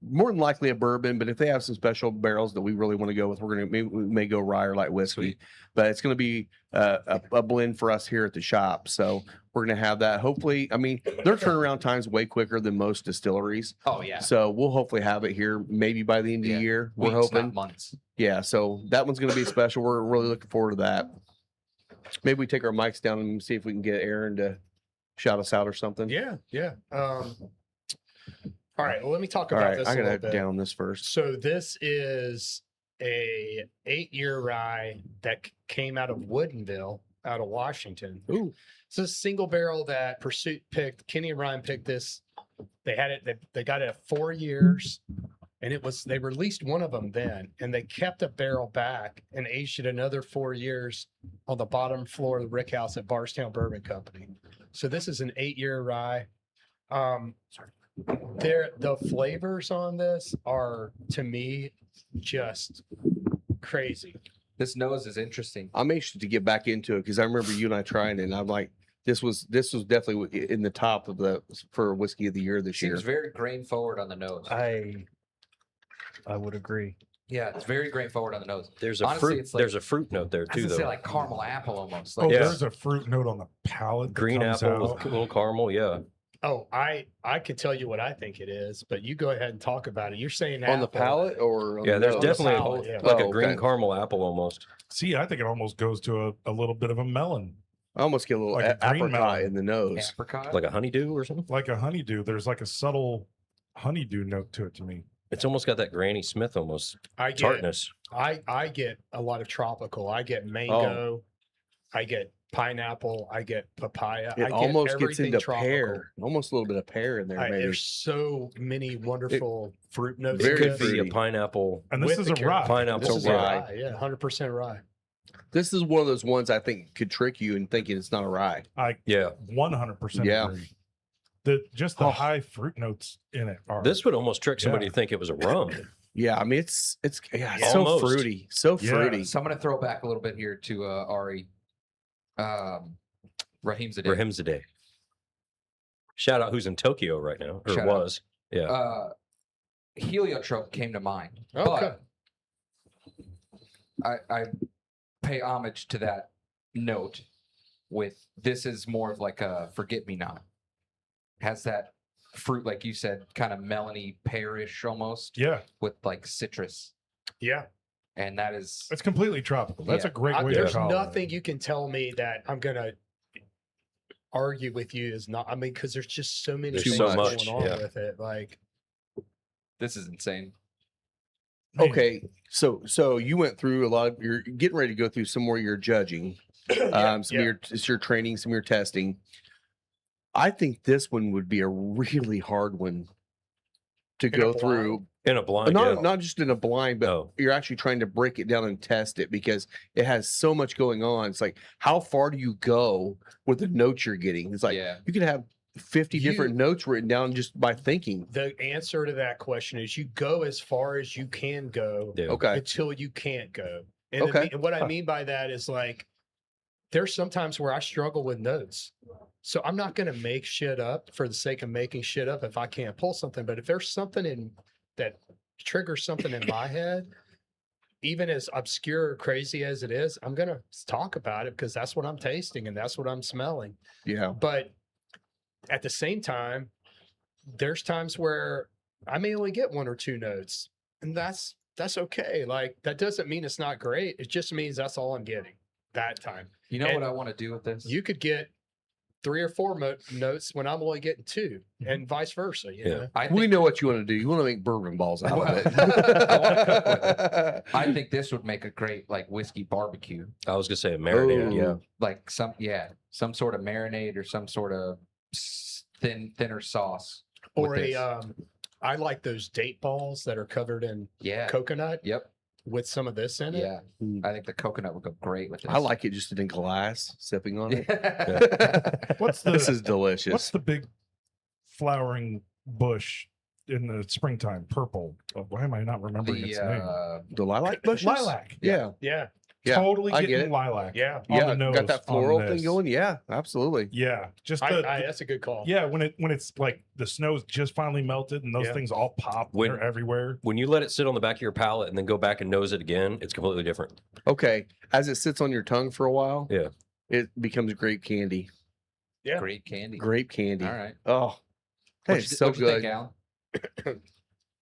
more than likely a bourbon, but if they have some special barrels that we really want to go with, we may go rye or light whiskey. Sweet. But it's going to be a blend for us here at the shop. So we're going to have that. Hopefully, I mean, their turnaround time's way quicker than most distilleries. Oh, yeah. So we'll hopefully have it here maybe by the end of Yeah. the year. We're Weeks, not hoping. months. Yeah, so that one's going to be special. We're really looking forward to that. Maybe we take our mics down and see if we can get Aaron to shout us out or something. Yeah. All right. Well, let me talk All about right, this I'm a going little to bit. down this first. So this is a 8-year rye that came out of Woodinville, out of Washington. Ooh. It's a single barrel that Pursuit picked. Kenny and Ryan picked this. They had it. They got it at 4 years, and they released one of them then, and they kept a barrel back and aged it another 4 years on the bottom floor of the Rick House at Barstown Bourbon Company. So this is an 8-year rye. The flavors on this are, to me, just crazy. This nose is interesting. I'm anxious to get back into it because I remember you and I trying it, and I'm like, this was definitely in the top of for whiskey of the year this year. Seems very grain forward on the nose. I would agree. Yeah, it's very grain forward on the nose. There's a Honestly, fruit. it's like- There's a fruit note there I was too, gonna though. say like caramel apple almost. Oh, Like, Yeah. there's a fruit note on the palate. that Green comes apple out. with a little caramel. Yeah, Oh, I could tell you what I think it is, but you go ahead and talk about it. You're saying On the apple. palate or on yeah. the There's nose? definitely palate, yeah. like Oh, a green okay. caramel apple almost. See, I think it almost goes to a little bit of a melon, I almost get a little like a green apricot melon. in the nose. apricot. Like a honeydew or something. like a honeydew. There's like a subtle honeydew note to it to me. It's almost got that Granny Smith almost I get tartness. I get a lot of tropical. I get mango. I get pineapple. I get papaya. I It get almost gets everything into tropical. pear, almost a little bit of pear in there. Maybe. There's so many wonderful fruit notes. It Very in could this. be a fruity. pineapple. And this With is the a caramel. rye. Pineapple This is a a rye. rye. Yeah, 100% rye. This is one of those ones I think could trick you in thinking it's not a rye. I Yeah, 100% Yeah. agree. The Oh. high fruit notes in it are this would almost trick somebody Yeah. to think it was a rum. Yeah, I mean it's so Almost. fruity, so Yeah. fruity. So I'm gonna throw back a little bit here to Ari. Raheem Zadeh. Rahimzadeh. Shout out who's in Tokyo right now, or Shout out. was. Yeah. Heliotrope came to mind. Okay. But I pay homage to that note with this is more of like a forget me not. Has that fruit, like you said, kind of melony, pearish almost, Yeah, with like citrus, Yeah. and that is it's completely tropical. That's Yeah. a great way to There's call nothing it. you can tell me that I'm gonna argue with you is not. I mean, because there's just so many There's things so going much, on yeah. with it. Like, this is insane. Okay, so you went through a lot of, you're getting ready to go through some more of your judging, some of your training, some of your testing. I think this one would be a really hard one to In a go blind? through. In a blind, Not yeah. not just in a blind, but No. you're actually trying to break it down and test it because it has so much going on. It's like, how far do you go with the notes you're getting? It's like Yeah. you could have 50 different notes written down just by thinking. the answer to that question is you go as far as you can go Yeah. Okay. until you can't go. And, Okay. and what I mean by that is like, there's sometimes where I struggle with notes. So I'm not going to make shit up for the sake of making shit up if I can't pull something. But if there's something in that triggers something in my head, even as obscure or crazy as it is, I'm going to talk about it because that's what I'm tasting and that's what I'm smelling. Yeah. But at the same time, there's times where I may only get one or two notes, and that's okay. Like, that doesn't mean it's not great. It just means that's all I'm getting that time. You know And what I want to do with this? You could get 3 or 4 notes when I'm only getting 2, and vice versa. You Yeah. know, I We think, know what you want to do. You want to make bourbon balls out of it. I wanna cook with I think this would make a great like whiskey barbecue. I was gonna say a marinade. Yeah. Oh. Like some sort of marinade or some sort of thinner sauce. with or a this. I like those date balls that are covered in Yeah. coconut Yep. with some of this in it. Yeah. Mm. I think the coconut would go great with this. I like it just in glass, sipping on it. What's the This is delicious. what's the big flowering bush in the springtime? Purple. Oh, why am I not remembering its name? The lilac bushes? Lilac. Yeah. Yeah, Yeah, Totally I get getting it. lilac. yeah. on Yeah. the nose Got that on floral thing this. going. Yeah, absolutely. Yeah, just That's a good call. yeah, when it's like the snow's just finally melted and those Yeah. things all pop, When- they're everywhere. When you let it sit on the back of your palate and then go back and nose it again, it's completely different. Okay. As it sits on your tongue for a while, Yeah. it becomes grape candy. Yeah. Great candy. Grape candy. All right. Oh, that What'd is you- so what'd you think, good. Alan?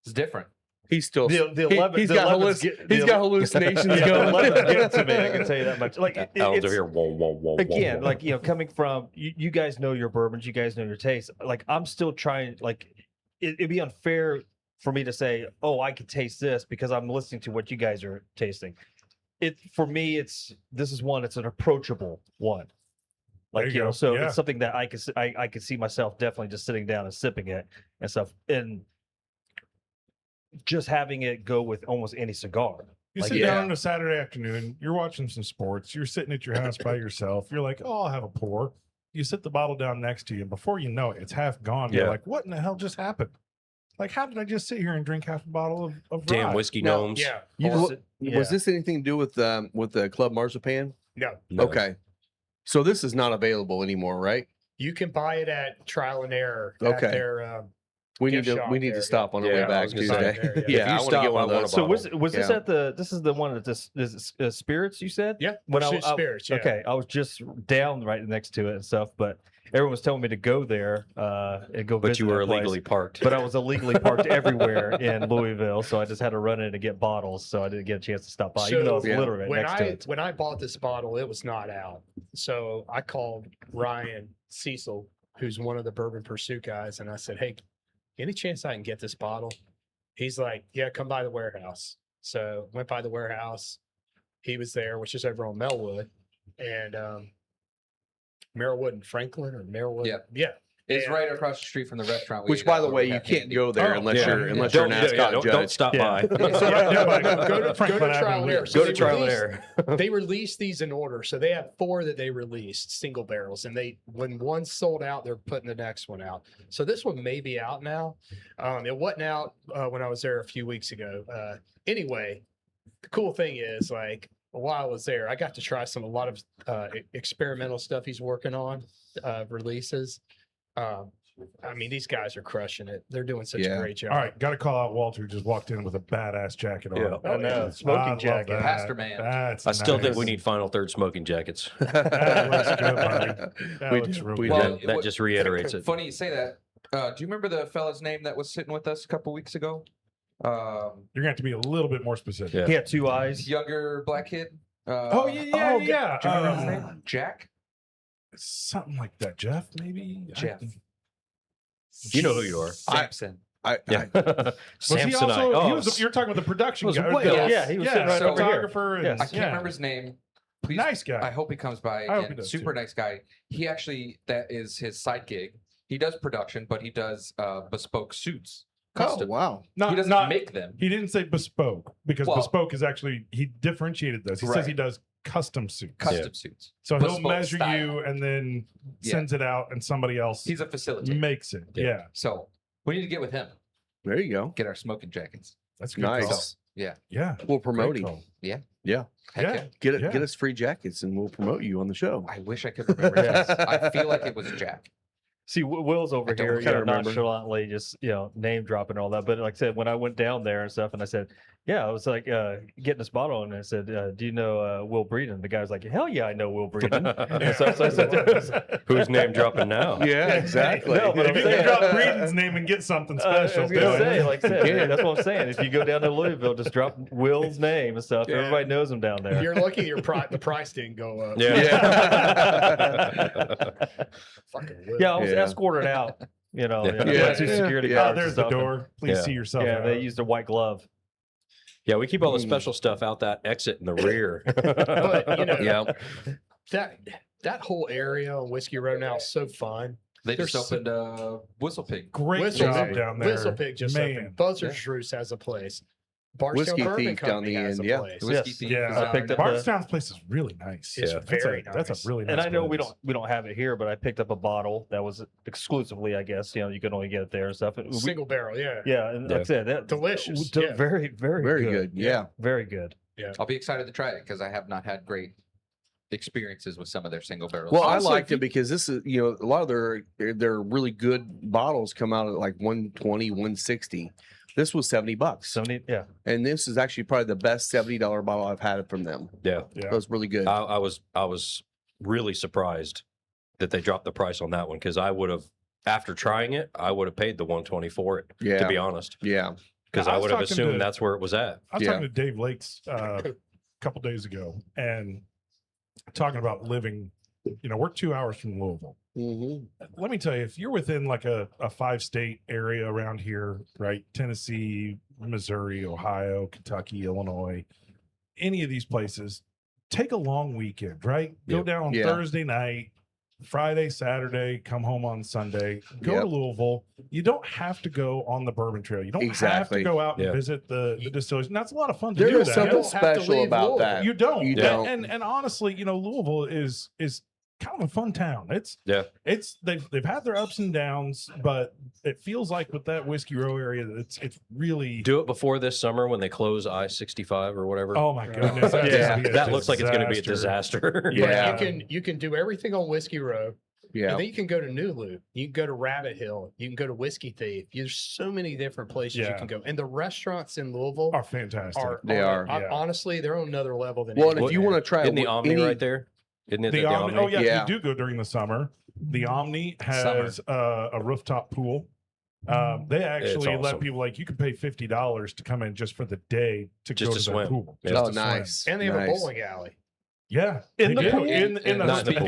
It's different. He's still. The 11 he's the got 11's he's got hallucinations Yeah, the going. 11's getting to me. I can tell you that much. Like Alan's it's, over here. Whoa, whoa, whoa, again, whoa. like coming from you guys know your bourbons, you guys know your taste. Like I'm still trying. Like it'd be unfair for me to say, oh, I could taste this because I'm listening to what you guys are tasting. It for me, it's an approachable one. There Like you go. so Yeah. it's something that I could see myself definitely just sitting down and sipping it and stuff, and just having it go with almost any cigar. You Like, sit yeah. down on a Saturday afternoon, you're watching some sports, you're sitting at your house by yourself, you're like, oh, I'll have a pour. You sit the bottle down next to you, and before you know it, it's half gone. You're Yeah. like, what in the hell just happened? Like, how did I just sit here and drink half a bottle of Damn rye? whiskey No, gnomes. Yeah. Was this anything to do with the Club Marzipan? No. No. Okay. So this is not available anymore, right? You can buy it at Trial and Error. Okay. At their, We Gift need to shop we need there, to stop on our yeah. way Yeah, I back was gonna say, Tuesday. there, yeah. If you I want to stop, get one I of want those. a So was this Yeah. at this is the one that this is spirits you said? yeah. When Pursuit Spirits. Yeah. Okay, I was just down right next to it and stuff, but everyone was telling me to go there and go. But visit you were that place. illegally parked. But I was illegally parked everywhere in Louisville, so I just had to run in to get bottles, so I didn't get a chance to stop by, even though I was yeah. literally right when next to it. when I bought this bottle, it was not out. So I called Ryan Cecil, who's one of the Bourbon Pursuit guys, and I said, "Hey, any chance I can get this bottle?" He's like, "Yeah, come by the warehouse." So went by the warehouse. He was there, which is over on Melwood, and Merrillwood and Franklin or Merrillwood. Yeah. Yeah. It's Yeah. right across the street from the restaurant. we Which, ate by at the where way, we you had can't candy. go there Oh, unless yeah. you're Yeah. unless you're an Don't, ascot don't judge. stop Yeah. by. So, Yeah, go to Franklin Trial and Avenue. Error. So Go they to trial and released- error. they released these in order. So they have 4 that they released, single barrels, and when one sold out, they're putting the next one out. So this one may be out now. It wasn't out when I was there a few weeks ago. Anyway, the cool thing is, like, while I was there, I got to try a lot of experimental stuff he's working on, releases. I mean, these guys are crushing it. They're doing such Yeah. a great job. All right, got to call out Walter, who just walked in with a badass jacket on. Yeah. I know, smoking jacket. Pastor man. That's I still think we nice. need Final Third smoking jackets. That looks good, buddy. That We looks do. real We good. do. Well, That what- just reiterates it. Funny you say that. Do you remember the fella's name that was sitting with us a couple weeks ago? You're gonna have to be a little bit more specific. Yeah. He had 2 eyes. Younger black kid. Oh yeah. Do you remember his name? Jack. Something like that. Jeff, maybe. Jeff. You know who you are. Samson. Yeah. Was he Samsonite. also? Oh, He was. You're talking about the production Was guy. way- yeah, he was sitting right over here. photographer. And, Yes. I can't remember his name. Please, Nice guy. I hope he comes by. I hope he Again. does, Super too. nice guy. He actually, that is his side gig. He does production, but he does bespoke suits. Oh, Custom. wow. He doesn't not make them. He didn't say bespoke because Well- bespoke is actually he differentiated those. He says he does custom suits. Custom suits. So he'll bespoke measure style. you and then Yeah. sends it out, and somebody else He's a facilitator. makes it. Yeah. Yeah, So we need to get with him. There you go. Get our smoking jackets. that's a good. Nice. Call. Yeah. Yeah, We'll promote great him. call. Heck Yeah. yeah. Get it. Yeah. Get us free jackets, and we'll promote you on the show. I wish I could remember. His. I feel like it was Jack. See, Will's over I don't here, kinda remember. nonchalantly just, name dropping and all that. But like I said, when I went down there and stuff, and I said, yeah, I was like getting this bottle, and I said, do you know Will Breeden? The guy was like, hell yeah, I know Will Breeden. And so I said, Who's name dropping now? Yeah, exactly. No, but If I'm you saying- can drop Breeden's name and get something I special, was do gonna it. say, like I said, Yeah. that's what I'm saying. If you go down to Louisville, just drop Will's name and stuff. Yeah. Everybody knows him down there. You're lucky the price didn't go up. Fucking Will. Yeah, I was Yeah. escorted out. Yeah. Went to security Yeah. Oh, guards. there's and the stuff, door. Please Yeah. see yourself. Yeah, out. they used a white glove. Yeah, we keep all the special stuff out that exit in the rear. But, yeah. that whole area on Whiskey Road now is so fun. They just There's so- opened Whistle Pig. Great Whistle job Pig. down there. Whistle Pig just Man. opened. Buzzard's Roost has a place. Bardstown Whiskey Bourbon Thief down Company the has end, a yeah. place. Whiskey Yes. Thief Yeah, is I down picked there. up the- Bardstown's place is really nice. It's very That's nice. a really nice. And I know we place. don't have it here, but I picked up a bottle that was exclusively, I guess, you could only get it there and stuff. Single barrel, yeah. Yeah, and like I said, that Delicious, d- yeah. very, very, Very good. Yeah. very good. I'll be excited to try it because I have not had great experiences with some of their single barrels. Well, I Also, liked if you- it because this is, a lot of their really good bottles come out at like 120, 160. This was $70. Yeah, And this is actually probably the best $70 bottle I've had from them. Yeah. Yeah. That was really good. I was really surprised that they dropped the price on that one because I would have, after trying it, I would have paid the 120 for it. Yeah. To be honest, Yeah. because I I was would have talking assumed to- that's where it was at. I was Yeah. talking to Dave Lakes a couple days ago and talking about living. We're 2 hours from Louisville. Mm-hmm. Let me tell you, if you're within like a 5-state area around here, right? Tennessee, Missouri, Ohio, Kentucky, Illinois, any of these places, take a long weekend, right? Go Yep. down on Yeah. Thursday night, Friday, Saturday, come home on Sunday, go Yep. to Louisville. You don't have to go on the Bourbon Trail. You don't have Exactly. to go out and Yeah. visit the distilleries. And that's a lot of fun to There do is that. something don't have to special leave about Louisville. that. You don't. You And- don't. And honestly, Louisville is kind of a fun town. They've had their ups and downs, but it feels like with that Whiskey Row area, that it's really. Do it before this summer when they close I-65 or whatever. Oh my goodness! Yeah. just be a that looks like it's going to be a disaster. disaster. Yeah. But you can do everything on Whiskey Row. Yeah. And then you can go to New Loop. You can go to Rabbit Hill. You can go to Whiskey Thief. There's so many different places you Yeah. can go. And the restaurants in Louisville Are fantastic. They are. Yeah. honestly, they're on another level than Well, and anything. if you want to try Isn't the Omni any- right there? Isn't it the Omni. Oh yeah, Yeah. you do go during the summer. The Omni has a rooftop pool. They actually let awesome. people you can pay $50 to come in just for the day to Just go to to swim. the pool. Yeah. just Oh, to swim. nice. And they have a Nice. bowling alley. Yeah, In they the do. pool? in the Not in the pool.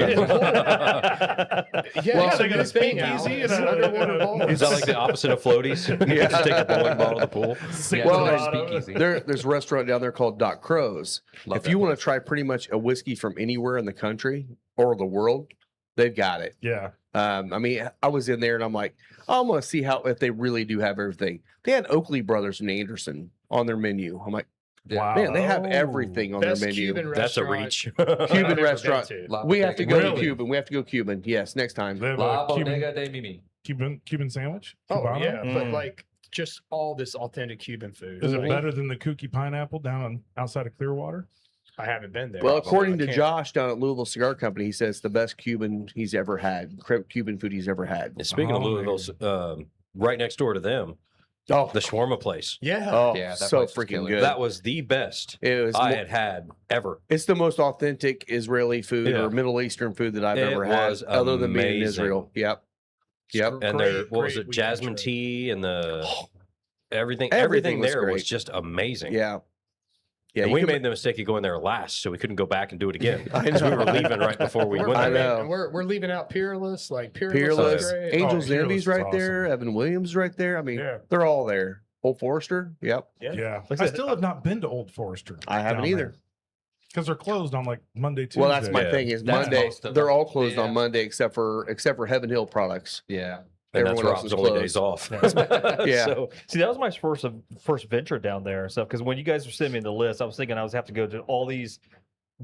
Yeah, Well, it's they a got a good thing, Al. speakeasy It's and an a- underwater bowling. Is that like the opposite of floaties? You Yeah. just take a bowling ball to the pool. Yeah, Well, there's Silverado. speakeasy. There's a restaurant down there called Doc Crow's. Love If that you want place. to try pretty much a whiskey from anywhere in the country or the world, they've got it. Yeah. I was in there and I'm like, I want to see if they really do have everything. They had Oakley Brothers and Anderson on their menu. I'm like, Wow. man, they have everything on Best their menu. Cuban That's a restaurant reach. I've ever Cuban been restaurant. to. La We have to go Really? to Cuban. We have to go Cuban. Yes, next time. They have La a Cuban, Bodega de Mimi. Cuban sandwich. Oh Cubano? yeah, but Mm. just all this authentic Cuban food. Is it Like, better than the Kooky Pineapple outside of Clearwater? I haven't been there. Well, so according I to can't- Josh down at Louisville Cigar Company, he says the best Cuban he's ever had, Cuban food he's ever had. And speaking of Oh, Louisville, right next door to them, Oh, the shawarma place. yeah, oh, Yeah, that so place was freaking killer. good. That was the best It was. I mo- had ever. It's the most authentic Israeli food Yeah. or Middle Eastern food that I've It ever had, was other than being in amazing. Israel. Yep. Yep. And their what was it, jasmine tea and the everything was there was great. just amazing. Yeah. Yeah. And you we can made the mistake of going there last, so we couldn't go back and do it again. I Because we know. were leaving right before we went I there. know. And we're leaving out Peerless. Like Peerless, Peerless, is great. Angels Oh, and Envy's Peerless is right there. Evan Williams right there. I mean, Yeah. they're all there. Old Forester. Yep. Yeah. Like I I said, still have not been to Old Forester. I haven't either. Because they're closed on like Monday, Tuesday. Well, that's my Yeah. thing is That's Monday. most of They're them. all closed Yeah. on Monday except for Heaven Hill products. Yeah. And that's Everyone else Rob's is only closed. days off. Yeah. So see, that was my first venture down there and stuff. Because when you guys were sending me the list, I was thinking I was have to go to all these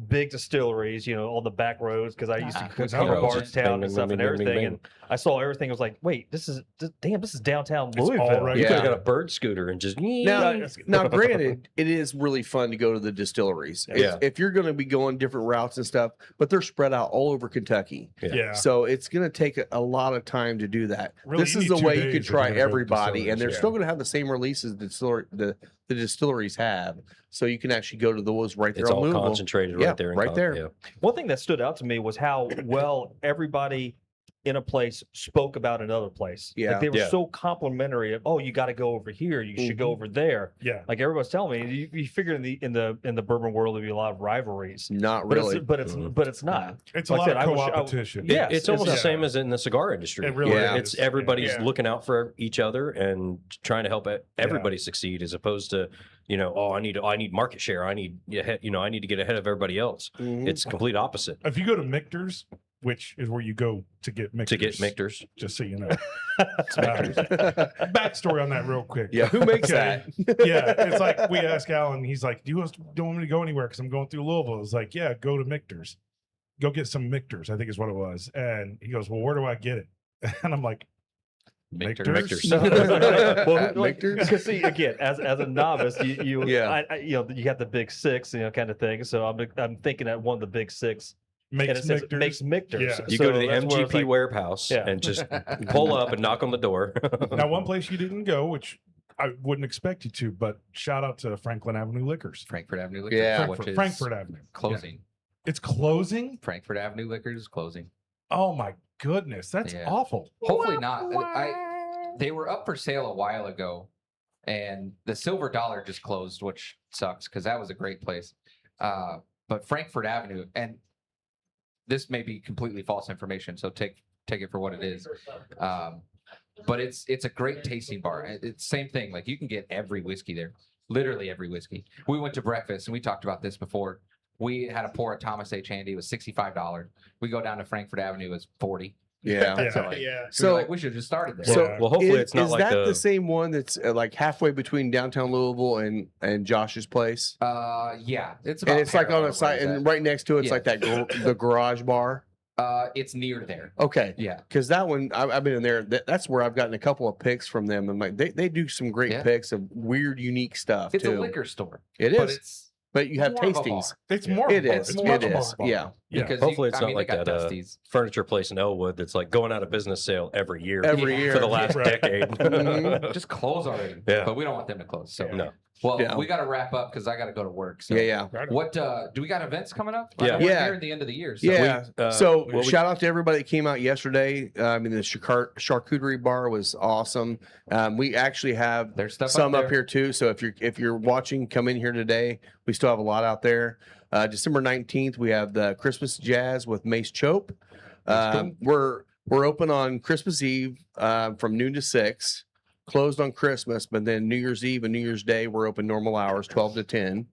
big distilleries, you know, on the back roads because I used to Good cover roads. Bardstown and stuff and everything. And I saw everything. I was like, wait, this is downtown all Louisville. right You could have Yeah. got a bird scooter and just Now, granted, it is really fun to go to the distilleries. Yeah. If you're going to be going different routes and stuff, but they're spread out all over Kentucky. Yeah. So it's going to take a lot of time to do that. Really, This you is need the 2 way you days can if try you're gonna go to everybody, and distilleries, they're yeah. still going to have the same releases the distilleries have. So you can actually go to those right there it's on all Louisville. concentrated Yeah, right there. right there. Yeah. One thing that stood out to me was how well everybody in a place spoke about another place. Yeah. Like they were Yeah. so complimentary of, oh, you got to go over here. You should go over there. Yeah. Like everybody's telling me, you figure in the bourbon world there'd be a lot of rivalries. Not But really. it's not. It's Like a I lot said, I of wish I- co-opetition. Yeah. It's Yes, almost it's- the same as in the cigar industry. It really Yeah. It's is. everybody's Yeah. looking out for each other and trying to help everybody succeed, as opposed to, you know, oh, I need market share. I need I need to get ahead of everybody else. Mhm. It's complete opposite If you go to Michter's, which is where you go to get Michter's, to get Michter's. just so you know. Backstory on that real quick. Yeah, who makes Okay. that? Yeah, it's like we ask Alan, he's like, don't want me to go anywhere because I'm going through Louisville. It's like, yeah, go to Michter's. Go get some Michter's, I think is what it was. And he goes, well, where do I get it? And I'm like, Michter's. Well, like, Michter's? because see, again, as a novice, you Yeah. you got the big six, kind of thing. So I'm thinking that one of the big six, and makes it says Michter's. makes Michter's. Yeah. You So go to the that's where it's MGP like, warehouse Yeah. and just pull up and knock on the door. Now, one place you didn't go, which I wouldn't expect you to, but shout out to Franklin Avenue Liquors. Frankfurt Avenue Liquors. Yeah. which is Frankfurt Avenue. Closing. It's closing? Frankfurt Avenue Liquors is closing. Oh my goodness. That's Yeah. awful. Hopefully not. They were up for sale a while ago, and the Silver Dollar just closed, which sucks because that was a great place. But Frankfurt Avenue, and this may be completely false information, so take it for what it is. But it's a great tasting bar. It's same thing. Like you can get every whiskey there, literally every whiskey. We went to breakfast and we talked about this before. We had a pour of Thomas H. Handy. It was $65. We go down to Frankfurt Avenue. It was 40. Yeah. Yeah. So, like, Yeah. so we should have just started there. So Yeah. Well, hopefully it's not is like that the the same one that's like halfway between downtown Louisville and Josh's place? Yeah, it's about And it's like on parallel a to side, where and it's right next to it's Yeah. like that the garage bar. at. It's near there. Okay, Yeah, because that one I've been in there. That's where I've gotten a couple of picks from them, and like they do some great Yeah. picks of weird, unique stuff it's too. a liquor store. It But is, it's but you have more of a tastings. It's Yeah. more. It of a- is. It's It much more is. of a bar. Yeah. Yeah. because hopefully it's I not mean, like they got that Dusty's. furniture place in Elwood that's like going out of business sale every year Every year. for the last Right. decade. Mhm. Just close already. Yeah. But we don't want them to close. So No. well, Yeah. we got to wrap up because I got to go to work. So Yeah, yeah. What do we got events coming up? I Yeah. know we're Yeah. near the end of the year. So Yeah. We, So well, we- shout out to everybody that came out yesterday. I mean, the charcuterie bar was awesome. We actually have there's stuff some up, up here too. So if you're watching, come in here today. We still have a lot out there. December 19th, we have the Christmas Jazz with Mace Chope. We're open on Christmas Eve from noon to 6, closed on Christmas, but then New Year's Eve and New Year's Day we're open normal hours, 12 to 10.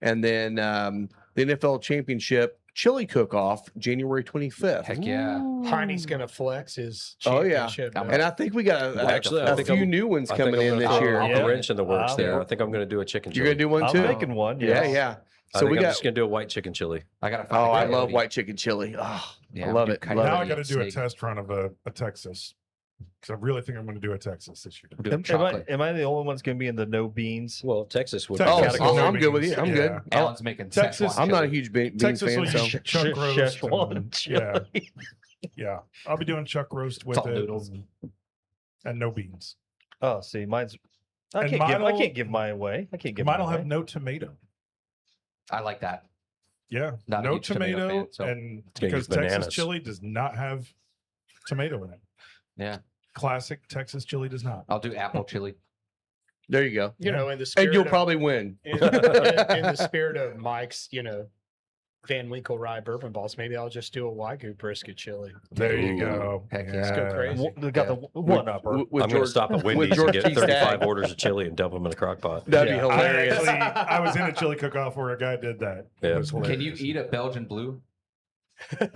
And then the NFL Championship Chili Cook-Off, January 25th. Heck yeah. Heine's gonna flex his Oh, yeah. championship. And I think we got Actually, I a think few I'm- new ones I think coming I'm in gonna this throw year. a Yeah. wrench in the works Wow. there. I think I'm going to do a chicken You're chili. gonna do one I'm too? making one. Yeah, Yes. yeah. I So think we I'm got. just going to do a white chicken chili. I got to Oh, I find love white chicken chili. Oh, Yeah, I love do it. coyote Love Now I it. got to do a steak. test run of a Texas because I really think I'm going to do a Texas this year. I'm doing Am I, chocolate. am I the only one that's going to be in the no beans? Well, Texas would Texas Oh, Texas I'm no good with you. beans. I'm Yeah. good. Alan's making Texas- Szechuan I'm not a chili. huge bean Texas will fan, so use Chuck Sh- roast. Szechuan and- chili. yeah, yeah. I'll be doing chuck roast with all it noodles. and no beans. Oh, see, mine's. I And can't mine'll- give mine away. I can't give Mine mine will have away. no tomato. I like that. Yeah, Not a no huge tomato tomato, fan, so- and gonna because use Texas bananas. chili does not have tomato in it. Yeah. classic Texas chili does not. I'll do apple chili. There you go. You know, in the spirit And you'll of, probably win. in the spirit of Mike's, Van Winkle rye bourbon balls, maybe I'll just do a Wagyu brisket chili. There you go. Heck yeah. Let's go crazy. They got the one upper. With I'm going to stop at Wendy's and George get T. Stagg. 35 orders of chili and dump them in a crock pot. That'd Yeah. be hilarious. I was in a chili cook-off where a guy did that. It Yeah. was Can you hilarious. eat a Belgian blue?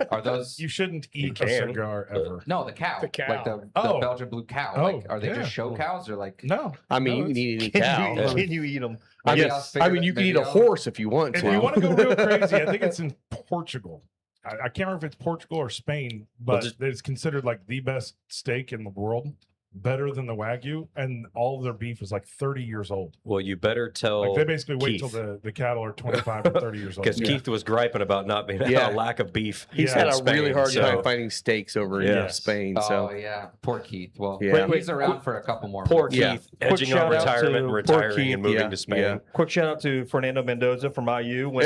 Are those You shouldn't eat a can. cigar ever. no the cow? The cow. Like the Oh. Belgian blue cow. Oh, Like, are they yeah. just show cows or like? No. I mean, No, you can eat any Can cow. you, can you eat them? I Maybe mean, I'll figure you it- can eat maybe a I'll- horse if you want If to. you want to go real crazy, I think it's in Portugal. I can't remember if it's Portugal or Spain, but it's considered like the best steak in the world, better than the Wagyu, and all of their beef is like 30 years old. Well, you better tell Like they basically wait Keith. till the cattle are 25 or 30 years old. because Keith was griping about not being Yeah. a lack of beef. He's Yeah. had a Spain, really hard so- time finding steaks over in Yes. Spain. Oh So yeah, poor Keith. Well, Yeah. he's around for a couple more. Poor months. Keith, Yeah. edging Quick on shout out retirement to and poor retiring Keith, and moving yeah, to Spain. yeah. Quick shout out to Fernando Mendoza from IU. When,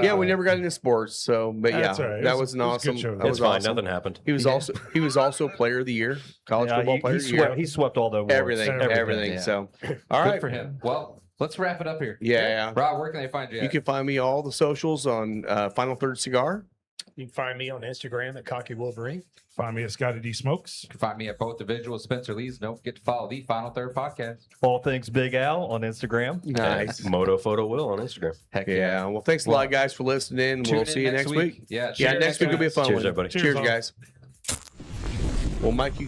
yeah, we never got into sports. So, but yeah, That's all right. It that was- was an it was a good awesome. show. That It's It's was fine. awesome. Nothing happened. He was also player of the year, college Yeah, football player he of the year. swept, he swept all the awards. Everything, everything. yeah. So, all Good right, for him. Well, let's wrap it up here. yeah. Rob, where can they find you? You at? can find me all the socials on Final Third Cigar. You can find me on Instagram at Cocky Wolverine. Find me at Scotty D Smokes. You can find me at both the visual Spencer Lee's. Don't forget to follow the Final Third podcast. All things Big Al on Instagram. Nice. Moto Photo Will on Instagram. Heck Yeah. Well, thanks a lot, guys, for listening. Tune We'll in see you next week. Yeah. Yeah, cheers, next week will be a guys. fun Cheers, one. everybody. Cheers, Cheers all. guys. Well, Mike, you get